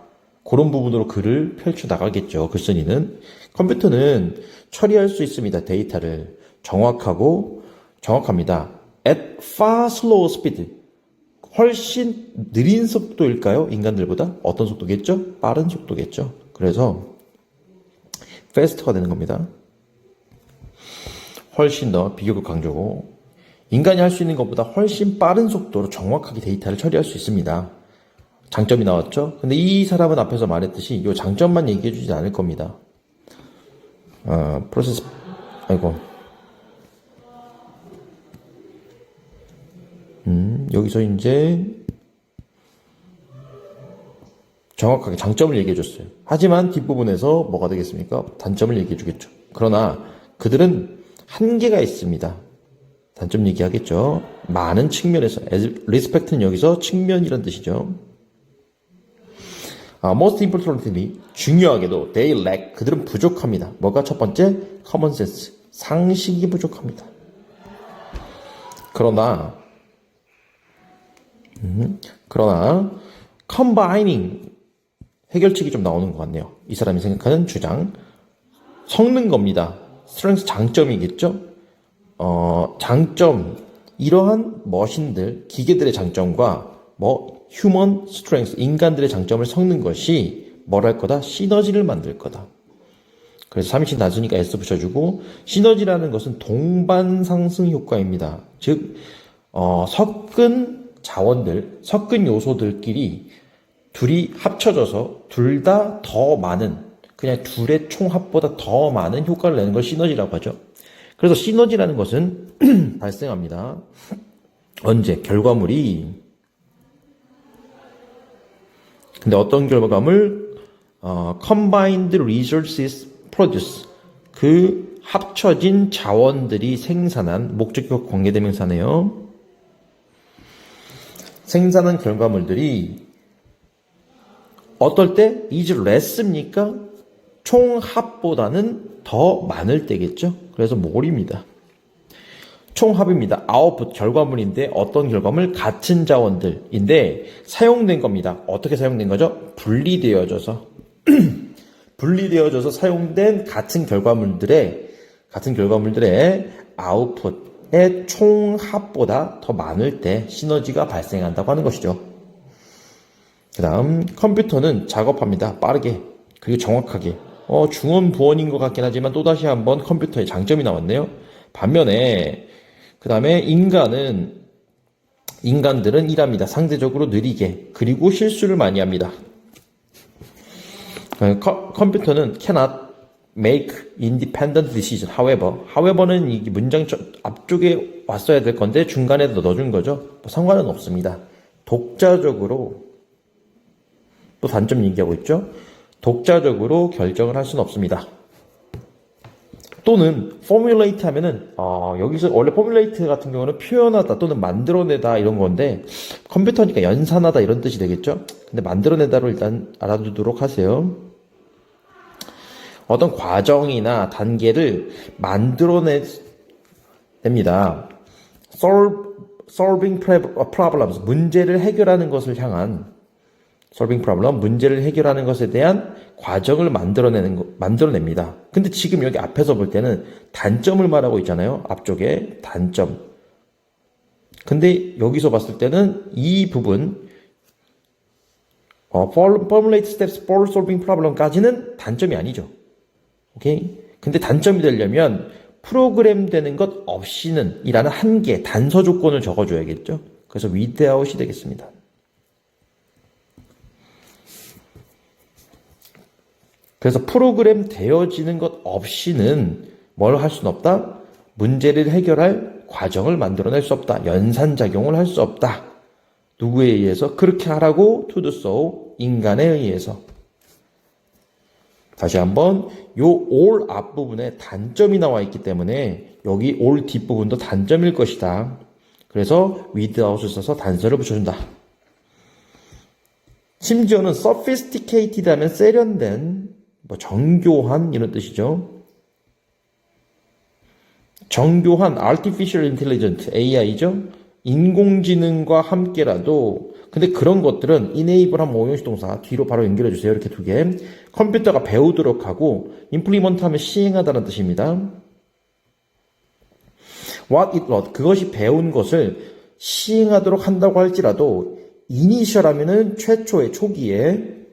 그런 부분으로 글을 펼쳐 나가겠죠. 글쓴이는 컴퓨터는 처리할 수 있습니다. 데이터를 정확합니다. At far slow speed. 훨씬 느린 속도일까요? 인간들보다? 어떤 속도겠죠? 빠른 속도겠죠. 그래서 faster가 되는 겁니다. 훨씬 더 비교급 강조고 인간이 할 수 있는 것보다 훨씬 빠른 속도로 정확하게 데이터를 처리할 수 있습니다. 장점이 나왔죠? 근데 이 사람은 앞에서 말했듯이 이 장점만 얘기해 주지 않을 겁니다. 프로세스 여기서 이제 정확하게 장점을 얘기해 줬어요. 하지만 뒷부분에서 뭐가 되겠습니까? 단점을 얘기해 주겠죠. 그러나 그들은 한계가 있습니다. 단점 얘기하겠죠. 많은 측면에서 respect는 여기서 측면이란 뜻이죠. Most importantly, 중요하게도 they lack, 그들은 부족합니다. 뭐가 첫 번째? common sense, 상식이 부족합니다. 그러나 combining, 해결책이 좀 나오는 것 같네요. 이 사람이 생각하는 주장, 섞는 겁니다. strength, 장점이겠죠? 장점, 이러한 머신들, 기계들의 장점과 human strength, 인간들의 장점을 섞는 것이 뭘 할 거다? 시너지를 만들 거다. 그래서 삼신 단수니까 S 붙여주고, 시너지라는 것은 동반 상승 효과입니다. 즉, 섞은 자원들, 섞은 요소들끼리 둘이 합쳐져서 둘 다 더 많은, 그냥 둘의 총합보다 더 많은 효과를 내는 걸 시너지라고 하죠. 그래서 시너지라는 것은 발생합니다. 언제? 결과물이. 근데 어떤 결과물? combined resources produce. 그 합쳐진 자원들이 생산한, 목적격 관계대명사네요. 생산한 결과물들이 어떨 때 is less입니까? 총합보다는 더 많을 때겠죠. 그래서 more입니다. 총합입니다. output 결과물인데 어떤 결과물? 같은 자원들인데 사용된 겁니다. 어떻게 사용된 거죠? 분리되어져서 사용된 같은 결과물들의 아웃풋의 총합보다 더 많을 때 시너지가 발생한다고 하는 것이죠. 그 다음 컴퓨터는 작업합니다. 빠르게 그리고 정확하게. 중언부언인 것 같긴 하지만 또다시 한번 컴퓨터의 장점이 나왔네요. 반면에 그 다음에 인간들은 일합니다. 상대적으로 느리게 그리고 실수를 많이 합니다. 컴퓨터는 cannot make independent decision. however는 이 문장 앞쪽에 왔어야 될 건데 중간에 넣어준 거죠. 상관은 없습니다. 독자적으로, 또 단점 얘기하고 있죠. 독자적으로 결정을 할 수는 없습니다. 또는 formulate 하면은 여기서 원래 formulate 같은 경우는 표현하다 또는 만들어내다 이런 건데 컴퓨터니까 연산하다 이런 뜻이 되겠죠. 근데 만들어내다로 일단 알아두도록 하세요. 어떤 과정이나 단계를 만들어냅니다. solving problems, 문제를 해결하는 것을 향한 solving problem, 문제를 해결하는 것에 대한 과정을 만들어냅니다. 근데 지금 여기 앞에서 볼 때는 단점을 말하고 있잖아요. 앞쪽에 단점. 근데 여기서 봤을 때는 이 부분 formulate steps for solving problem까지는 단점이 아니죠. 오케이? 근데 단점이 되려면 프로그램 되는 것 없이는 이라는 한계, 단서 조건을 적어줘야겠죠. 그래서 without이 되겠습니다. 그래서 프로그램 되어지는 것 없이는 뭘 할 수는 없다? 문제를 해결할 과정을 만들어낼 수 없다. 연산작용을 할 수 없다. 누구에 의해서? 그렇게 하라고 to do so, 인간에 의해서. 다시 한번 요 all 앞부분에 단점이 나와 있기 때문에 여기 all 뒷부분도 단점일 것이다. 그래서 without을 써서 단서를 붙여준다. 심지어는 sophisticated 하면 세련된, 정교한 이런 뜻이죠. 정교한 artificial intelligence, AI죠. 인공지능과 함께라도 근데 그런 것들은 enable한 오형식 동사 뒤로 바로 연결해 주세요. 이렇게 두 개. 컴퓨터가 배우도록 하고 implement 하면 시행하다는 뜻입니다. what it learned 그것이 배운 것을 시행하도록 한다고 할지라도 initial 하면은 최초의 초기의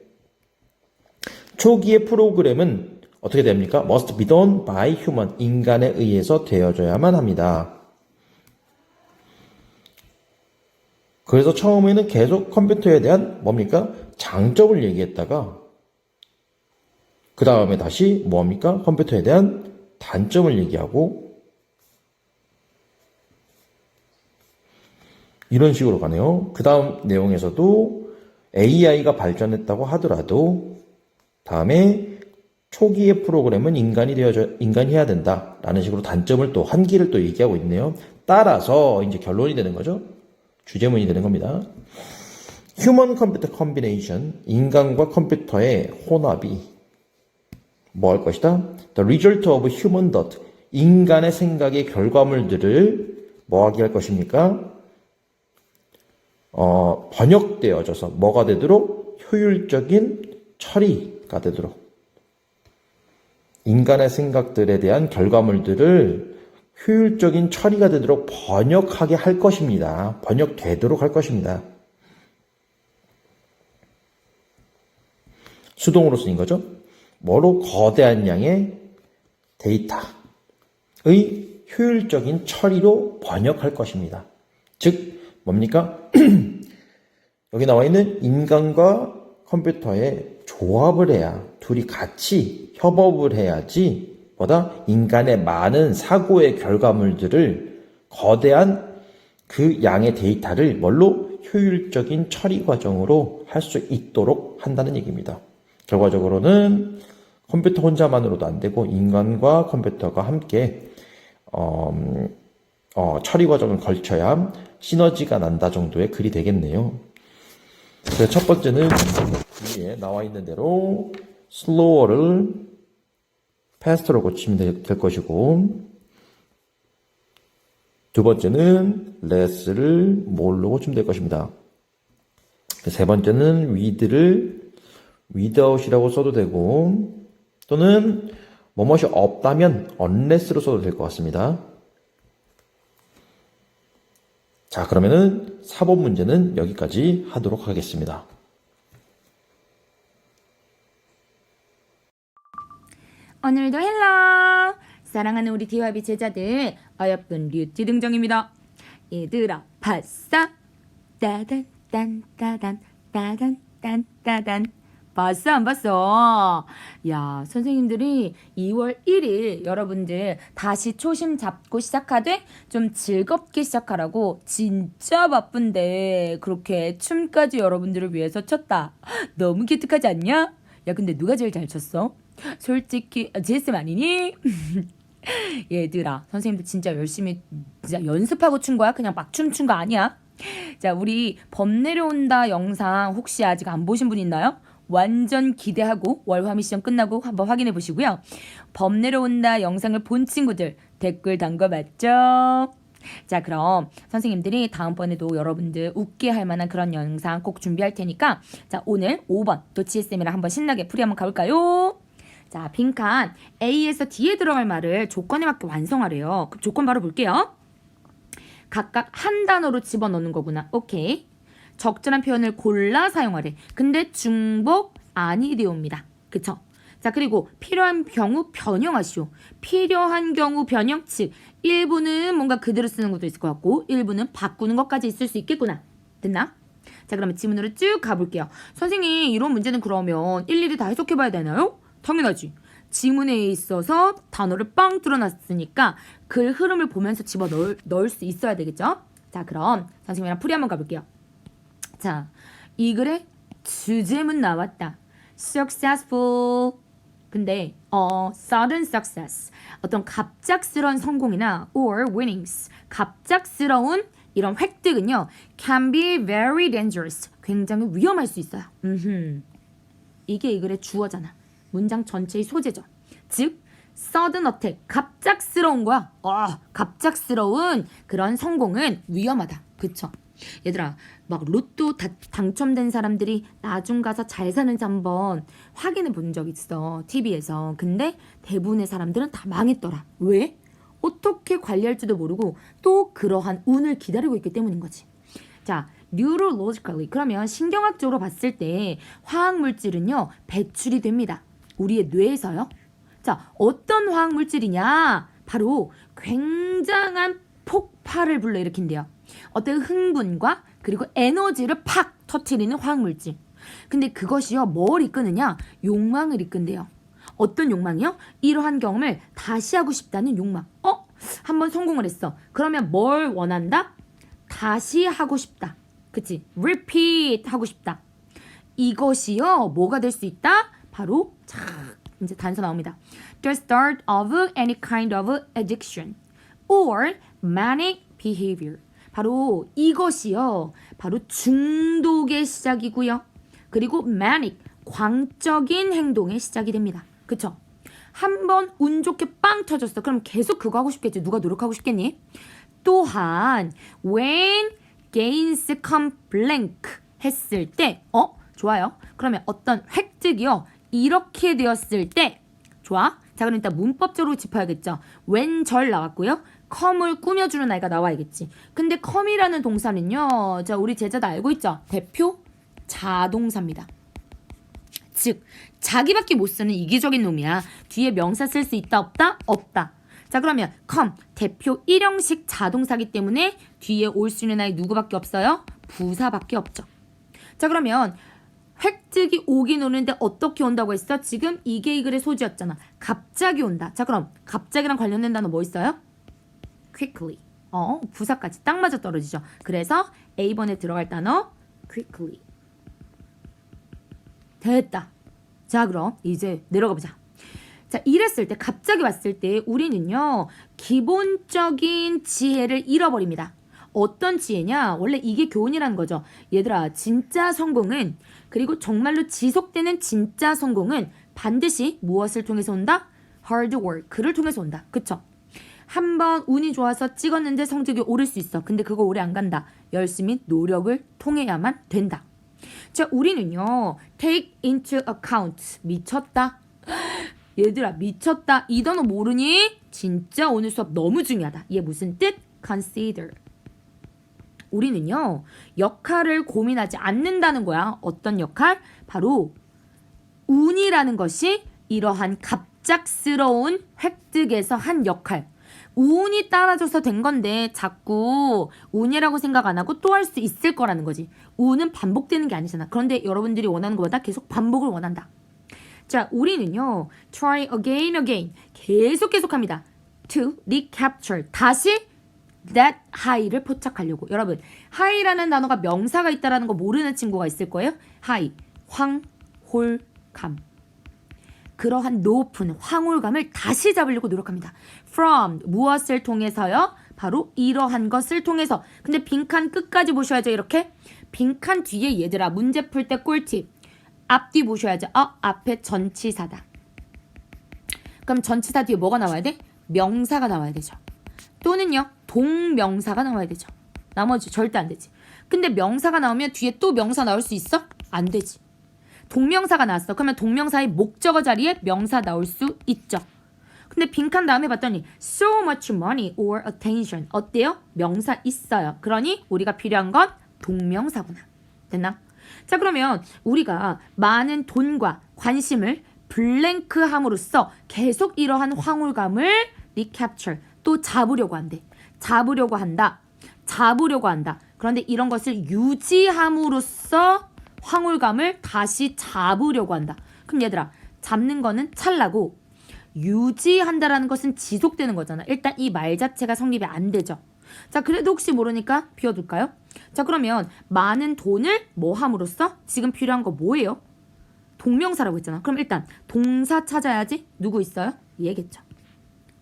프로그램은 어떻게 됩니까? must be done by human 인간에 의해서 되어져야만 합니다. 그래서 처음에는 계속 컴퓨터에 대한 뭡니까? 장점을 얘기했다가 그 다음에 다시 뭡니까? 컴퓨터에 대한 단점을 얘기하고 이런 식으로 가네요. 그 다음 내용에서도 AI가 발전했다고 하더라도 다음에 초기의 프로그램은 인간이 해야 된다라는 식으로 단점을 또 한계를 또 얘기하고 있네요. 따라서 이제 결론이 되는 거죠. 주제문이 되는 겁니다. Human Computer Combination, 인간과 컴퓨터의 혼합이 뭐 할 것이다? The result of human thought, 인간의 생각의 결과물들을 뭐 하게 할 것입니까? 번역되어져서 뭐가 되도록? 효율적인 처리가 되도록. 인간의 생각들에 대한 결과물들을 효율적인 처리가 되도록 번역하게 할 것입니다. 번역되도록 할 것입니다. 수동으로 쓰인 거죠. 뭐로? 거대한 양의 데이터의 효율적인 처리로 번역할 것입니다. 즉 뭡니까? 여기 나와 있는 인간과 컴퓨터의 조합을 해야 둘이 같이 협업을 해야지 보다 인간의 많은 사고의 결과물들을 거대한 그 양의 데이터를 뭘로? 효율적인 처리 과정으로 할 수 있도록 한다는 얘기입니다. 결과적으로는 컴퓨터 혼자만으로도 안 되고 인간과 컴퓨터가 함께 처리 과정을 걸쳐야 시너지가 난다 정도의 글이 되겠네요. 그래서 첫 번째는 위에 나와 있는 대로 slower를 faster로 고치면 될 것이고 두 번째는 less를 뭘로 고치면 될 것입니다. 세 번째는 with를 without이라고 써도 되고 또는 뭐뭇이 없다면 unless로 써도 될 것 같습니다. 자, 그러면은 4번 문제는 여기까지 하도록 하겠습니다. 오늘도 헬로! 사랑하는 우리 디와비 제자들 어여쁜 류티 등장입니다. 얘들아 봤어? 따단 딴 따단 따단 딴 따단 봤어 안 봤어? 야, 선생님들이 2월 1일 여러분들 다시 초심 잡고 시작하되 좀 즐겁게 시작하라고 진짜 바쁜데 그렇게 춤까지 여러분들을 위해서 췄다. 너무 기특하지 않냐? 야, 근데 누가 제일 잘 췄어? 솔직히 제스 아니니? 얘들아, 선생님들 진짜 열심히 진짜 연습하고 춘 거야? 그냥 막 춤춘 거 아니야? 자, 우리 범 내려온다 영상 혹시 아직 안 보신 분 있나요? 완전 기대하고 월화 미션 끝나고 한번 확인해 보시고요. 범 내려온다 영상을 본 친구들 댓글 단 거 맞죠? 자, 그럼 선생님들이 다음번에도 여러분들 웃게 할 만한 그런 영상 꼭 준비할 테니까 자, 오늘 5번 도치쌤이랑 한번 신나게 풀이 한번 가볼까요? 자, 빈칸 A에서 D에 들어갈 말을 조건에 맞게 완성하래요. 그 조건 바로 볼게요. 각각 한 단어로 집어넣는 거구나. 오케이. 적절한 표현을 골라 사용하래. 근데 중복 아니되옵니다. 그쵸? 자, 그리고 필요한 경우 변형하시오. 필요한 경우 변형, 즉 일부는 뭔가 그대로 쓰는 것도 있을 것 같고 일부는 바꾸는 것까지 있을 수 있겠구나. 됐나? 자, 그러면 지문으로 쭉 가볼게요. 선생님, 이런 문제는 그러면 일일이 다 해석해봐야 되나요? 당연하지. 지문에 있어서 단어를 빵 뚫어놨으니까 글 흐름을 보면서 집어 넣을 수 있어야 되겠죠? 자, 그럼 선생님이랑 풀이 한번 가볼게요. 자, 이 글에 주제문 나왔다. successful. 근데 sudden success. 어떤 갑작스러운 성공이나 or winnings. 갑작스러운 이런 획득은요. can be very dangerous. 굉장히 위험할 수 있어요. 이게 이 글의 주어잖아. 문장 전체의 소재죠. 즉 sudden attack. 갑작스러운 거야. 갑작스러운 그런 성공은 위험하다. 그쵸? 얘들아, 막 로또 당첨된 사람들이 나중 가서 잘 사는지 한번 확인해 본 적 있어. TV에서. 근데 대부분의 사람들은 다 망했더라. 왜? 어떻게 관리할지도 모르고 또 그러한 운을 기다리고 있기 때문인 거지. 자, neurologically. 그러면 신경학적으로 봤을 때 화학물질은요, 배출이 됩니다. 우리의 뇌에서요. 자, 어떤 화학물질이냐? 바로 굉장한 폭발을 불러일으킨대요. 어떤 흥분과 그리고 에너지를 팍 터트리는 화학물질. 근데 그것이요, 뭘 이끄느냐? 욕망을 이끈대요. 어떤 욕망이요? 이러한 경험을 다시 하고 싶다는 욕망. 한번 성공을 했어. 그러면 뭘 원한다? 다시 하고 싶다. 그치? repeat 하고 싶다. 이것이요, 뭐가 될 수 있다? 바로 이제 단서 나옵니다. The start of any kind of addiction or manic behavior. 바로 이것이요, 바로 중독의 시작이고요. 그리고 manic, 광적인 행동의 시작이 됩니다. 그쵸? 한번 운 좋게 빵 터졌어. 그럼 계속 그거 하고 싶겠지. 누가 노력하고 싶겠니? 또한 when gains come blank 했을 때 좋아요. 그러면 어떤 획득이요, 이렇게 되었을 때 좋아. 자, 그럼 일단 문법적으로 짚어야겠죠. when 절 나왔고요. come을 꾸며주는 아이가 나와야겠지. 근데 come이라는 동사는요, 자, 우리 제자도 알고 있죠. 대표 자동사입니다. 즉 자기밖에 못 쓰는 이기적인 놈이야. 뒤에 명사 쓸 수 있다 없다? 없다. 자, 그러면 come 대표 일형식 자동사기 때문에 뒤에 올 수 있는 아이 누구밖에 없어요? 부사밖에 없죠. 자, 그러면 획득이 오긴 오는데 어떻게 온다고 했어? 지금 이게 이 글의 소지였잖아. 갑자기 온다. 자, 그럼 갑자기랑 관련된 단어 뭐 있어요? quickly. 부사까지 딱 맞아 떨어지죠. 그래서 A번에 들어갈 단어 quickly. 됐다. 자, 그럼 이제 내려가 보자. 자, 이랬을 때, 갑자기 왔을 때 우리는요, 기본적인 지혜를 잃어버립니다. 어떤 지혜냐? 원래 이게 교훈이라는 거죠. 얘들아, 진짜 성공은, 그리고 정말로 지속되는 진짜 성공은 반드시 무엇을 통해서 온다? hard work를 통해서 온다. 그쵸? 한번 운이 좋아서 찍었는데 성적이 오를 수 있어. 근데 그거 오래 안 간다. 열심히 노력을 통해야만 된다. 자, 우리는요, take into account. 미쳤다. 얘들아, 미쳤다. 이 단어 모르니? 진짜 오늘 수업 너무 중요하다. 이게 무슨 뜻? consider. 우리는요, 역할을 고민하지 않는다는 거야. 어떤 역할? 바로 운이라는 것이 이러한 갑작스러운 획득에서 한 역할. 운이 따라줘서 된 건데 자꾸 운이라고 생각 안 하고 또 할 수 있을 거라는 거지. 운은 반복되는 게 아니잖아. 그런데 여러분들이 원하는 것보다 계속 반복을 원한다. 자, 우리는요, try again 계속합니다. to recapture, 다시 that high를 포착하려고. 여러분, high라는 단어가 명사가 있다라는 거 모르는 친구가 있을 거예요. high, 황홀감. 그러한 높은 황홀감을 다시 잡으려고 노력합니다. from, 무엇을 통해서요? 바로 이러한 것을 통해서. 근데 빈칸 끝까지 보셔야죠. 이렇게 빈칸 뒤에 얘들아, 문제 풀 때 꿀팁, 앞뒤 보셔야죠. 앞에 전치사다. 그럼 전치사 뒤에 뭐가 나와야 돼? 명사가 나와야 되죠. 또는요, 동명사가 나와야 되죠. 나머지 절대 안 되지. 근데 명사가 나오면 뒤에 또 명사 나올 수 있어? 안 되지. 동명사가 나왔어. 그러면 동명사의 목적어 자리에 명사 나올 수 있죠. 근데 빈칸 다음에 봤더니 so much money or attention. 어때요? 명사 있어요. 그러니 우리가 필요한 건 동명사구나. 됐나? 자, 그러면 우리가 많은 돈과 관심을 블랭크함으로써 계속 이러한 황홀감을 recapture, 또 잡으려고 한대. 잡으려고 한다. 그런데 이런 것을 유지함으로써 황홀감을 다시 잡으려고 한다. 그럼 얘들아, 잡는 거는 찰나고 유지한다라는 것은 지속되는 거잖아. 일단 이 말 자체가 성립이 안 되죠. 자, 그래도 혹시 모르니까 비워둘까요? 자, 그러면 많은 돈을 뭐 함으로써 지금 필요한 거 뭐예요? 동명사라고 했잖아. 그럼 일단 동사 찾아야지. 누구 있어요? 얘겠죠.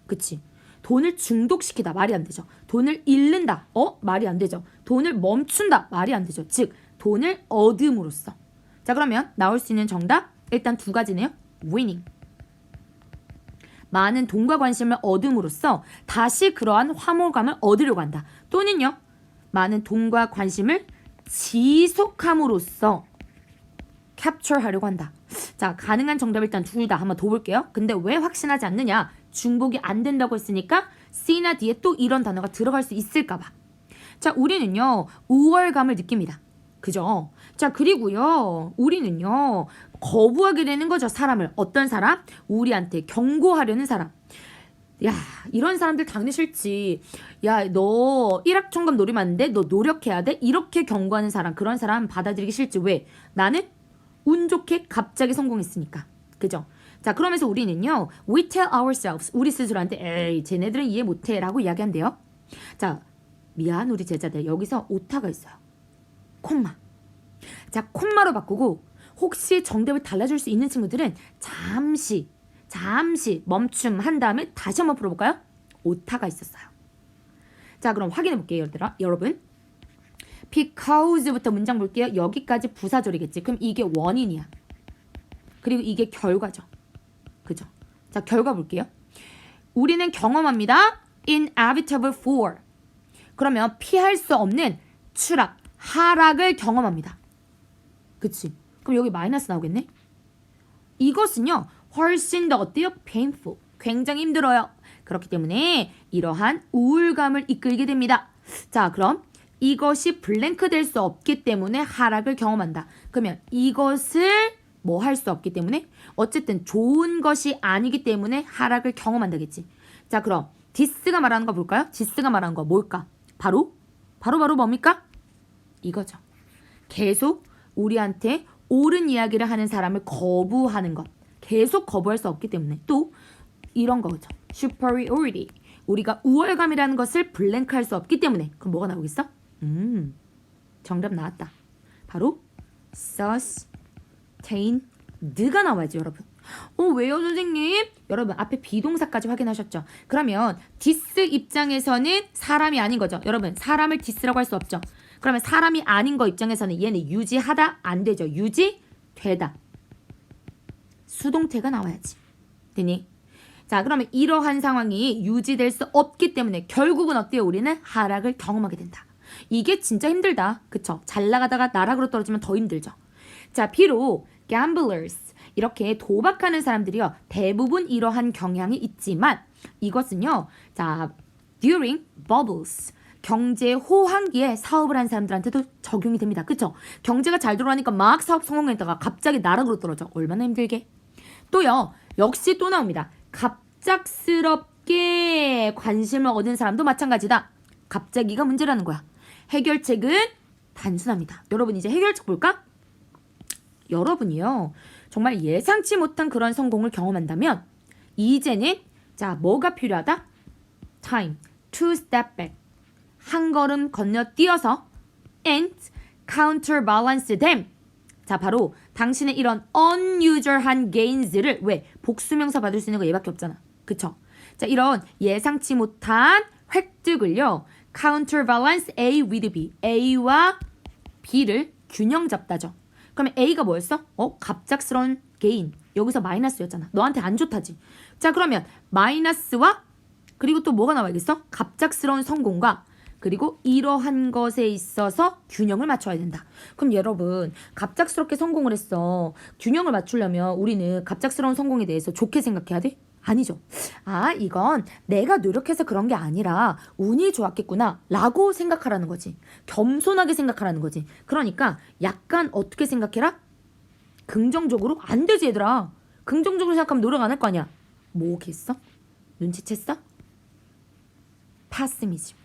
그치? 돈을 중독시키다. 말이 안 되죠. 돈을 잃는다. 말이 안 되죠. 돈을 멈춘다. 말이 안 되죠. 즉 돈을 얻음으로써. 자, 그러면 나올 수 있는 정답 일단 두 가지네요. winning. 많은 돈과 관심을 얻음으로써 다시 그러한 화목감을 얻으려고 한다. 또는요. 많은 돈과 관심을 지속함으로써 capture 하려고 한다. 자, 가능한 정답 일단 둘 다 한번 더 볼게요. 근데 왜 확신하지 않느냐? 중복이 안 된다고 했으니까 C나 D에 또 이런 단어가 들어갈 수 있을까 봐. 자, 우리는요. 우월감을 느낍니다. 그죠? 자, 그리고요. 우리는요. 거부하게 되는 거죠. 사람을. 어떤 사람? 우리한테 경고하려는 사람. 야, 이런 사람들 당연히 싫지. 야, 너 일확천금 노리면 안 돼? 너 노력해야 돼? 이렇게 경고하는 사람. 그런 사람 받아들이기 싫지. 왜? 나는 운 좋게 갑자기 성공했으니까. 그죠? 자, 그러면서 우리는요. We tell ourselves. 우리 스스로한테 에이, 쟤네들은 이해 못해 라고 이야기한대요. 자, 미안 우리 제자들. 여기서 오타가 있어요. 콤마. 자, 콤마로 바꾸고 혹시 정답을 달라줄 수 있는 친구들은 잠시 멈춤한 다음에 다시 한번 풀어볼까요? 오타가 있었어요. 자, 그럼 확인해 볼게요, 얘들아. 여러분. because부터 문장 볼게요. 여기까지 부사절이겠지. 그럼 이게 원인이야. 그리고 이게 결과죠. 그죠? 자, 결과 볼게요. 우리는 경험합니다. inevitable fall. 그러면 피할 수 없는 추락, 하락을 경험합니다. 그치? 그럼 여기 마이너스 나오겠네? 이것은요. 훨씬 더 어때요? painful. 굉장히 힘들어요. 그렇기 때문에 이러한 우울감을 이끌게 됩니다. 자, 그럼 이것이 블랭크 될 수 없기 때문에 하락을 경험한다. 그러면 이것을 뭐 할 수 없기 때문에 어쨌든 좋은 것이 아니기 때문에 하락을 경험한다겠지. 자, 그럼 this가 말하는 거 볼까요? this가 말하는 거 뭘까? 바로 뭡니까? 이거죠. 계속 우리한테 옳은 이야기를 하는 사람을 거부하는 것. 계속 거부할 수 없기 때문에 또 이런 거죠. superiority. 우리가 우월감이라는 것을 블랭크 할 수 없기 때문에. 그럼 뭐가 나오겠어? 정답 나왔다. 바로 sustained가 나와야지, 여러분. 왜요, 선생님? 여러분, 앞에 비동사까지 확인하셨죠? 그러면 디스 입장에서는 사람이 아닌 거죠. 여러분, 사람을 디스라고 할 수 없죠. 그러면 사람이 아닌 거 입장에서는 얘는 유지하다 안 되죠. 유지되다. 수동태가 나와야지. 되니? 자, 그러면 이러한 상황이 유지될 수 없기 때문에 결국은 어때요? 우리는 하락을 경험하게 된다. 이게 진짜 힘들다. 그쵸? 잘 나가다가 나락으로 떨어지면 더 힘들죠. 자, 비록 gamblers 이렇게 도박하는 사람들이요. 대부분 이러한 경향이 있지만 이것은요. 자, during bubbles 경제 호황기에 사업을 한 사람들한테도 적용이 됩니다. 그쵸? 경제가 잘 돌아가니까 막 사업 성공했다가 갑자기 나락으로 떨어져. 얼마나 힘들게. 또요. 역시 또 나옵니다. 갑작스럽게 관심을 얻은 사람도 마찬가지다. 갑자기가 문제라는 거야. 해결책은 단순합니다. 여러분 이제 해결책 볼까? 여러분이요. 정말 예상치 못한 그런 성공을 경험한다면 이제는 자 뭐가 필요하다? Time to step back. 한 걸음 건너뛰어서 and counterbalance them. 자 바로 당신의 이런 unusual한 gains를 왜? 복수명사 받을 수 있는 거 얘밖에 없잖아. 그쵸? 자 이런 예상치 못한 획득을요. counterbalance A with B. A와 B를 균형 잡다죠. 그러면 A가 뭐였어? 갑작스러운 gain. 여기서 마이너스였잖아. 너한테 안 좋다지. 자 그러면 마이너스와 그리고 또 뭐가 나와야겠어? 갑작스러운 성공과 그리고 이러한 것에 있어서 균형을 맞춰야 된다. 그럼 여러분 갑작스럽게 성공을 했어. 균형을 맞추려면 우리는 갑작스러운 성공에 대해서 좋게 생각해야 돼? 아니죠. 아 이건 내가 노력해서 그런 게 아니라 운이 좋았겠구나 라고 생각하라는 거지. 겸손하게 생각하라는 거지. 그러니까 약간 어떻게 생각해라? 긍정적으로? 안 되지 얘들아. 긍정적으로 생각하면 노력 안 할 거 아니야. 뭐겠어? 눈치챘어? 파시미즘.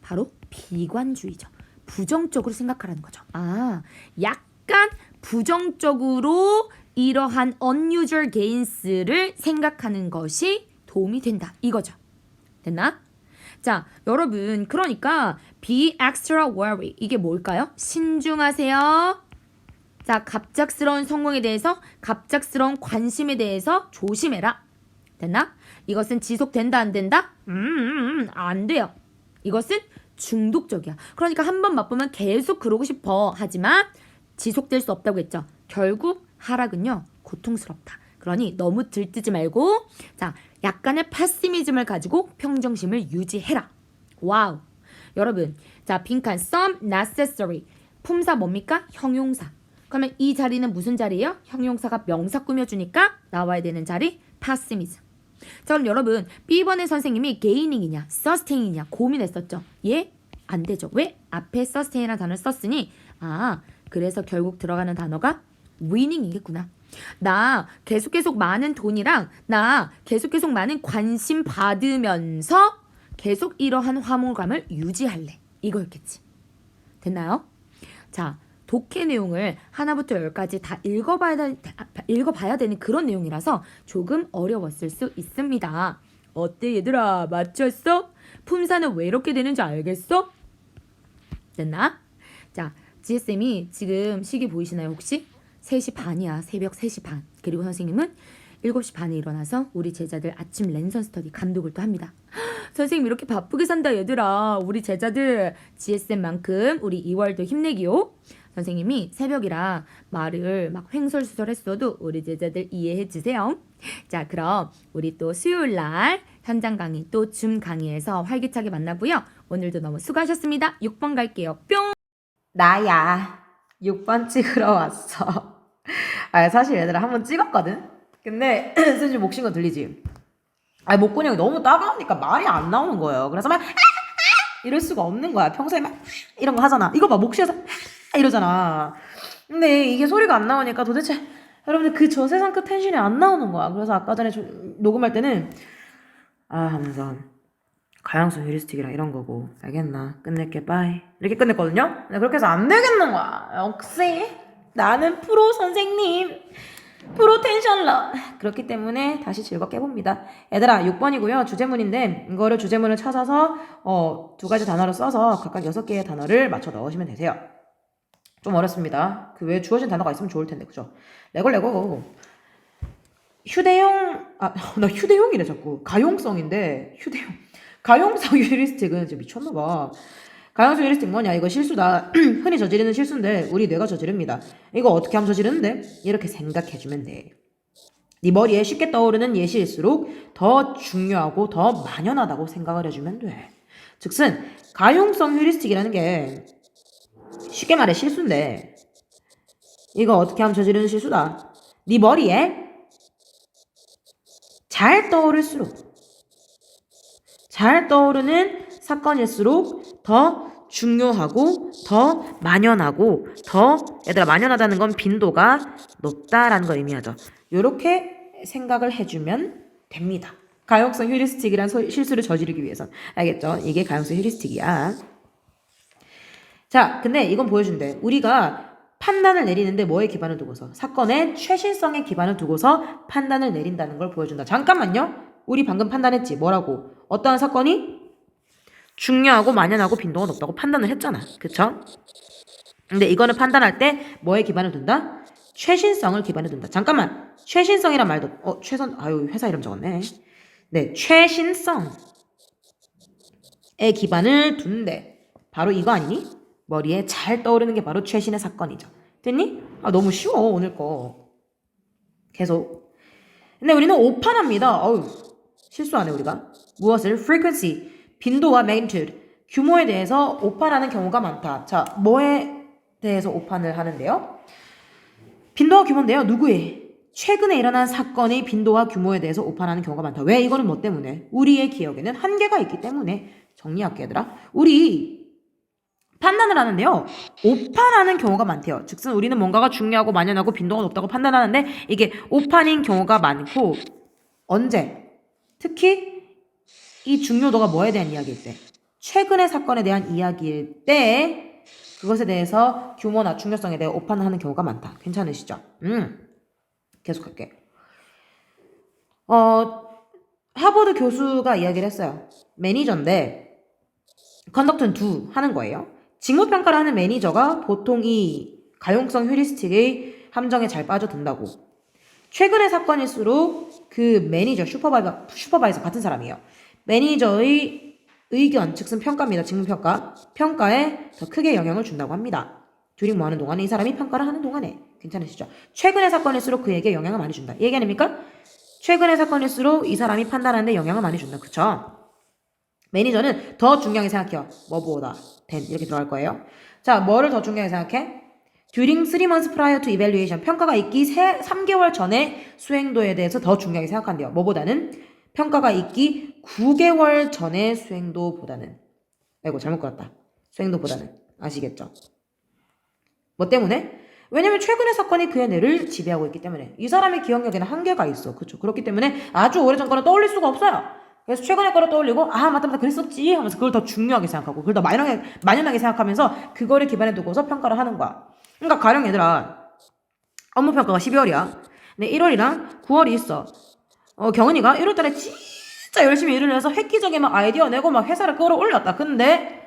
바로 비관주의죠. 부정적으로 생각하라는 거죠. 아, 약간 부정적으로 이러한 unusual gains를 생각하는 것이 도움이 된다. 이거죠. 됐나? 자, 여러분, 그러니까 be extra wary. 이게 뭘까요? 신중하세요. 자, 갑작스러운 성공에 대해서, 갑작스러운 관심에 대해서 조심해라. 됐나? 이것은 지속된다, 안 된다? 안 돼요. 이것은 중독적이야. 그러니까 한 번 맛보면 계속 그러고 싶어. 하지만 지속될 수 없다고 했죠. 결국 하락은요, 고통스럽다. 그러니 너무 들뜨지 말고, 자, 약간의 패시미즘을 가지고 평정심을 유지해라. 와우. 여러분, 자, 빈칸 some necessary. 품사 뭡니까? 형용사. 그러면 이 자리는 무슨 자리예요? 형용사가 명사 꾸며주니까 나와야 되는 자리 pessimism. 자, 그럼 여러분, B번의 선생님이 gaining이냐 sustain이냐 고민했었죠. 예? 안 되죠. 왜? 앞에 sustain이라는 단어를 썼으니 그래서 결국 들어가는 단어가 winning이겠구나. 나 계속 많은 돈이랑 나 계속 많은 관심 받으면서 계속 이러한 화목감을 유지할래. 이거였겠지. 됐나요? 자, 독해 내용을 하나부터 열까지 다 읽어봐야 되는 그런 내용이라서 조금 어려웠을 수 있습니다. 어때 얘들아? 맞췄어? 품사는 왜 이렇게 되는지 알겠어? 됐나? 자, 지혜쌤이 지금 시기 보이시나요 혹시? 3시 반이야. 새벽 3시 반. 그리고 선생님은 7시 반에 일어나서 우리 제자들 아침 랜선 스터디 감독을 또 합니다. 선생님 이렇게 바쁘게 산다 얘들아. 우리 제자들 GSM만큼 우리 2월도 힘내기요. 선생님이 새벽이라 말을 막 횡설수설했어도 우리 제자들 이해해 주세요. 자, 그럼 우리 또 수요일날 현장 강의 또 줌 강의에서 활기차게 만나고요. 오늘도 너무 수고하셨습니다. 6번 갈게요. 뿅! 나야. 6번 찍으러 왔어. 사실 얘들아 한 번 찍었거든? 근데 선생님 목신 거 들리지? 목근육이 너무 따가우니까 말이 안 나오는 거예요. 그래서 막 이럴 수가 없는 거야. 평소에 막 이런 거 하잖아. 이거 봐, 목쉬어서 이러잖아. 근데 이게 소리가 안 나오니까 도대체 여러분들 그 저세상 끝 텐션이 안 나오는 거야. 그래서 아까 전에 녹음할 때는 하면서 가양수 휴리스틱이랑 이런 거고 알겠나? 끝낼게 빠이 이렇게 끝냈거든요. 근데 그렇게 해서 안 되겠는 거야. 역시 나는 프로 선생님, 프로 텐션러. 그렇기 때문에 다시 즐겁게 해봅니다. 얘들아 6번이고요 주제문인데 이거를 주제문을 찾아서 2가지 단어를 써서 각각 6개의 단어를 맞춰 넣으시면 되세요. 좀 어렵습니다. 그 외에 주어진 단어가 있으면 좋을 텐데, 그죠? 레고. 휴대용, 나 휴대용이래, 자꾸. 가용성인데, 휴대용. 가용성 휴리스틱은 진짜 미쳤나봐. 가용성 휴리스틱 뭐냐? 이거 실수다. 흔히 저지르는 실수인데, 우리 뇌가 저지릅니다. 이거 어떻게 하면 저지르는데? 이렇게 생각해주면 돼. 네 머리에 쉽게 떠오르는 예시일수록 더 중요하고 더 만연하다고 생각을 해주면 돼. 즉슨, 가용성 휴리스틱이라는 게, 쉽게 말해 실수인데 이거 어떻게 하면 저지르는 실수다. 네 머리에 잘 떠오르는 사건일수록 더 중요하고 더 만연하고 얘들아 만연하다는 건 빈도가 높다라는 걸 의미하죠. 요렇게 생각을 해주면 됩니다. 가용성 휴리스틱이란 실수를 저지르기 위해선. 알겠죠? 이게 가용성 휴리스틱이야. 자, 근데 이건 보여준대. 우리가 판단을 내리는데 뭐에 기반을 두고서? 사건의 최신성에 기반을 두고서 판단을 내린다는 걸 보여준다. 잠깐만요. 우리 방금 판단했지. 뭐라고? 어떠한 사건이 중요하고 만연하고 빈도가 높다고 판단을 했잖아. 그쵸? 근데 이거는 판단할 때 뭐에 기반을 둔다? 최신성을 기반에 둔다. 잠깐만. 최신성이란 말도 회사 이름 적었네. 네, 최신성에 기반을 둔대. 바로 이거 아니니? 머리에 잘 떠오르는 게 바로 최신의 사건이죠. 됐니? 너무 쉬워 오늘 거. 계속. 근데 우리는 오판합니다. 실수하네 우리가. 무엇을? frequency, 빈도와 magnitude, 규모에 대해서 오판하는 경우가 많다. 자, 뭐에 대해서 오판을 하는데요? 빈도와 규모인데요. 누구의? 최근에 일어난 사건의 빈도와 규모에 대해서 오판하는 경우가 많다. 왜? 이거는 뭐 때문에? 우리의 기억에는 한계가 있기 때문에. 정리할게 얘들아. 우리 판단을 하는데요. 오판하는 경우가 많대요. 즉슨 우리는 뭔가가 중요하고 만연하고 빈도가 높다고 판단하는데 이게 오판인 경우가 많고 언제? 특히 이 중요도가 뭐에 대한 이야기일 때? 최근의 사건에 대한 이야기일 때 그것에 대해서 규모나 중요성에 대해 오판하는 경우가 많다. 괜찮으시죠? 계속할게. 하버드 교수가 이야기를 했어요. 매니저인데 컨덕트는 2 하는 거예요. 직무평가를 하는 매니저가 보통 이 가용성 휴리스틱의 함정에 잘 빠져든다고. 최근의 사건일수록 그 매니저, 슈퍼바이저 같은 사람이에요. 매니저의 의견, 즉슨 평가입니다. 직무평가. 평가에 더 크게 영향을 준다고 합니다. 둘이 뭐 하는 동안에 이 사람이 평가를 하는 동안에. 괜찮으시죠? 최근의 사건일수록 그에게 영향을 많이 준다. 이 얘기 아닙니까? 최근의 사건일수록 이 사람이 판단하는데 영향을 많이 준다. 그쵸? 매니저는 더 중요하게 생각해요. 뭐보다 된 이렇게 들어갈 거예요. 자, 뭐를 더 중요하게 생각해? During 3 months prior to evaluation. 평가가 있기 3개월 전에 수행도에 대해서 더 중요하게 생각한대요. 뭐보다는? 평가가 있기 9개월 전에 수행도보다는. 아이고 잘못 걸었다. 수행도보다는. 아시겠죠? 뭐 때문에? 왜냐면 최근의 사건이 그의 뇌를 지배하고 있기 때문에. 이 사람의 기억력에는 한계가 있어. 그렇죠? 그렇기 때문에 아주 오래전 거는 떠올릴 수가 없어요. 그래서 최근의 거를 떠올리고 아 맞다 그랬었지 하면서 그걸 더 중요하게 생각하고 그걸 더 만연하게 생각하면서 그거를 기반에 두고서 평가를 하는 거야. 그러니까 가령 얘들아 업무 평가가 12월이야. 근데 1월이랑 9월이 있어. 경은이가 1월 달에 진짜 열심히 일을 해서 획기적인 막 아이디어 내고 막 회사를 끌어올렸다. 근데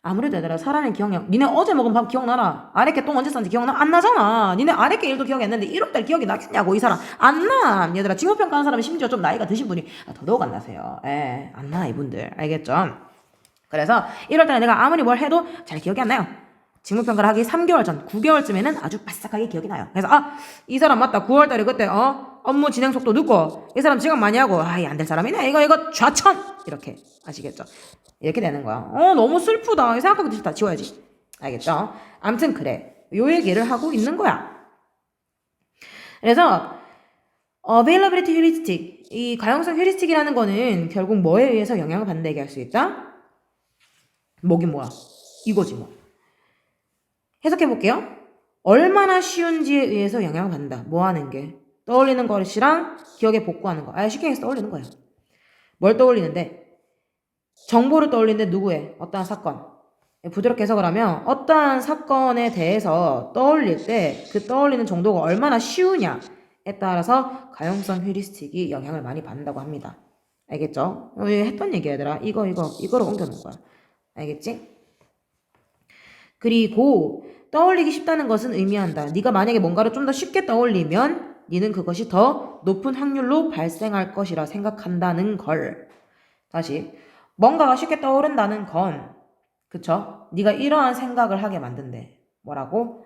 아무래도 얘들아 사람의 기억력 니네 어제 먹은 밥 기억나나? 아랫게 똥 언제 쌌는지 기억나? 안 나잖아. 니네 아랫게 일도 기억이 안 나는데 1월달 기억이 나겠냐고. 이 사람 안 나. 얘들아 직무평가하는 사람이 심지어 좀 나이가 드신 분이 더더욱 안 나세요. 안 나 이분들. 알겠죠? 그래서 1월달에 내가 아무리 뭘 해도 잘 기억이 안 나요. 직무평가를 하기 3개월 전 9개월쯤에는 아주 바싹하게 기억이 나요. 그래서 이 사람 맞다. 9월달에 그때 업무 진행 속도 늦고 이 사람 지각 많이 하고 안 될 사람이네. 이거 좌천 이렇게 아시겠죠? 이렇게 되는 거야. 너무 슬프다. 생각하기도 싫다. 지워야지. 알겠죠? 아무튼 그래. 요 얘기를 하고 있는 거야. 그래서 availability heuristic 이 가용성 휴리스틱이라는 거는 결국 뭐에 의해서 영향을 받는다 얘기할 수 있다? 뭐긴 뭐야. 이거지 뭐. 해석해 볼게요. 얼마나 쉬운지에 의해서 영향을 받는다. 뭐 하는 게? 떠올리는 것이랑 기억에 복구하는 거. 쉽게 해서 떠올리는 거예요. 뭘 떠올리는데? 정보를 떠올리는데 누구의? 어떠한 사건. 부드럽게 해석을 하면 어떠한 사건에 대해서 떠올릴 때 그 떠올리는 정도가 얼마나 쉬우냐에 따라서 가용성 휴리스틱이 영향을 많이 받는다고 합니다. 알겠죠? 했던 얘기야 얘들아. 이거를 옮겨놓은 거야. 알겠지? 그리고 떠올리기 쉽다는 것은 의미한다. 네가 만약에 뭔가를 좀 더 쉽게 떠올리면 네는 그것이 더 높은 확률로 발생할 것이라 생각한다는 걸. 다시 뭔가가 쉽게 떠오른다는 건 그쵸? 네가 이러한 생각을 하게 만든대. 뭐라고?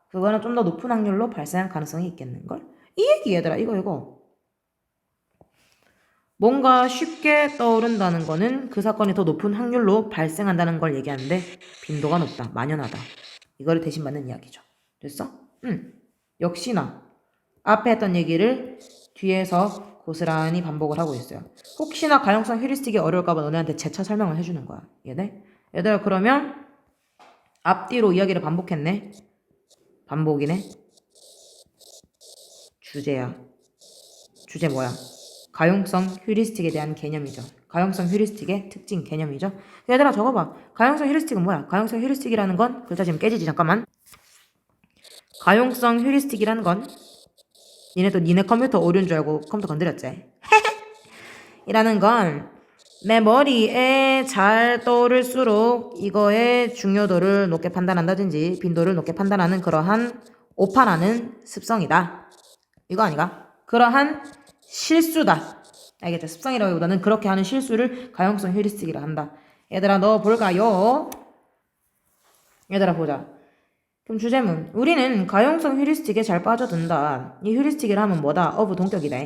그거는 좀 더 높은 확률로 발생할 가능성이 있겠는걸? 이 얘기 얘들아. 이거 뭔가 쉽게 떠오른다는 거는 그 사건이 더 높은 확률로 발생한다는 걸 얘기하는데 빈도가 높다. 만연하다. 이거를 대신 받는 이야기죠. 됐어? 역시나 앞에 했던 얘기를 뒤에서 고스란히 반복을 하고 있어요. 혹시나 가용성 휴리스틱이 어려울까봐 너네한테 재차 설명을 해주는 거야. 얘들아 그러면 앞뒤로 이야기를 반복했네. 반복이네. 주제야. 주제 뭐야? 가용성 휴리스틱에 대한 개념이죠. 가용성 휴리스틱의 특징 개념이죠. 얘들아 적어봐. 가용성 휴리스틱은 뭐야? 가용성 휴리스틱이라는 건 글자 지금 깨지지 잠깐만. 가용성 휴리스틱이라는 건 니네 컴퓨터 오류인 줄 알고 컴퓨터 건드렸지? 이라는 건 내 머리에 잘 떠오를수록 이거의 중요도를 높게 판단한다든지 빈도를 높게 판단하는 그러한 오판하는 습성이다. 이거 아니가? 그러한 실수다. 알겠죠? 습성이라기보다는 그렇게 하는 실수를 가용성 휴리스틱이라 한다. 얘들아 너 볼까요? 얘들아 보자. 그럼 주제문. 우리는 가용성 휴리스틱에 잘 빠져든다. 이 휴리스틱이라 하면 뭐다? of 동격이다.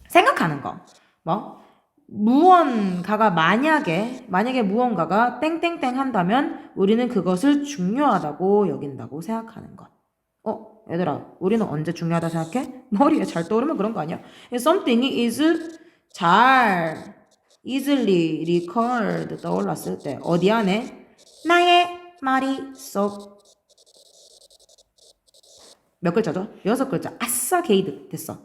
생각하는 거. 뭐? 무언가가 만약에 무언가가 땡땡땡 한다면 우리는 그것을 중요하다고 여긴다고 생각하는 것. 얘들아 우리는 언제 중요하다 생각해? 머리에 잘 떠오르면 그런 거 아니야? Something is 잘 easily recalled 떠올랐을 때 어디 안에? 나의 머릿속. 몇 글자죠? 6글자. 아싸 게이드. 됐어.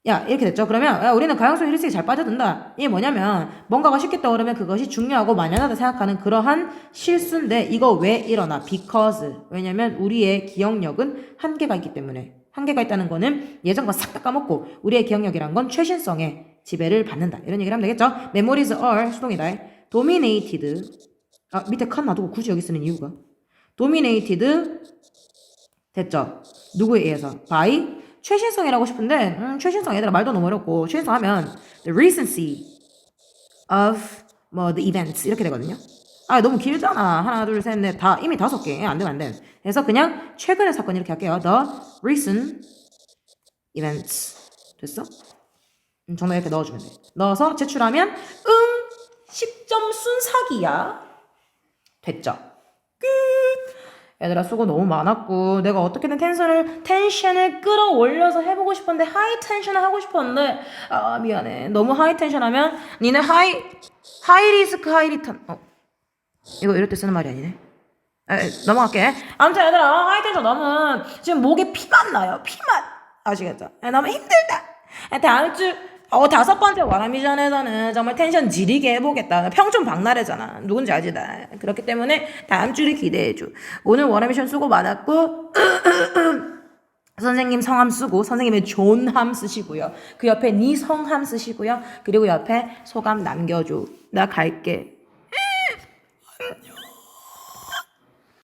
야 이렇게 됐죠? 그러면 우리는 가용성 휴리스틱이 잘 빠져든다. 이게 뭐냐면 뭔가가 쉽게 떠오르면 그것이 중요하고 만연하다 생각하는 그러한 실수인데 이거 왜 일어나? Because 왜냐면 우리의 기억력은 한계가 있기 때문에 한계가 있다는 거는 예전과 싹 다 까먹고 우리의 기억력이란 건 최신성에 지배를 받는다. 이런 얘기를 하면 되겠죠? Memories are 수동이다. Dominated. 밑에 칸 놔두고 굳이 여기 쓰는 이유가. Dominated 됐죠? 누구에 의해서? by 최신성이라고 싶은데 최신성 얘들아 말도 너무 어렵고 최신성 하면 the recency of 뭐 the events 이렇게 되거든요. 너무 길잖아. 하나 둘 셋 넷 다 이미 5개. 안 되면 안 돼. 그래서 그냥 최근의 사건 이렇게 할게요. the recent events 됐어? 정답 이렇게 넣어주면 돼. 넣어서 제출하면 10점 순삭이야. 됐죠? 끝. 얘들아 수고 너무 많았고 내가 어떻게든 텐션을 끌어올려서 해보고 싶었는데 하이 텐션을 하고 싶었는데 미안해. 너무 하이 텐션 하면 니네 하이 리스크 하이 리턴 이거 이럴 때 쓰는 말이 아니네. 넘어갈게. 아무튼 얘들아 하이 텐션 너무 지금 목에 피가 안 나요. 피만 아시겠죠? 너무 힘들다. 다음 주 5번째 와라미전에서는 정말 텐션 지리게 해보겠다. 평촌 박나래잖아. 누군지 알지 나. 그렇기 때문에 다음 주를 기대해줘. 오늘 와라미션 수고 많았고 선생님 성함 쓰고 선생님의 존함 쓰시고요. 그 옆에 네 성함 쓰시고요. 그리고 옆에 소감 남겨줘. 나 갈게.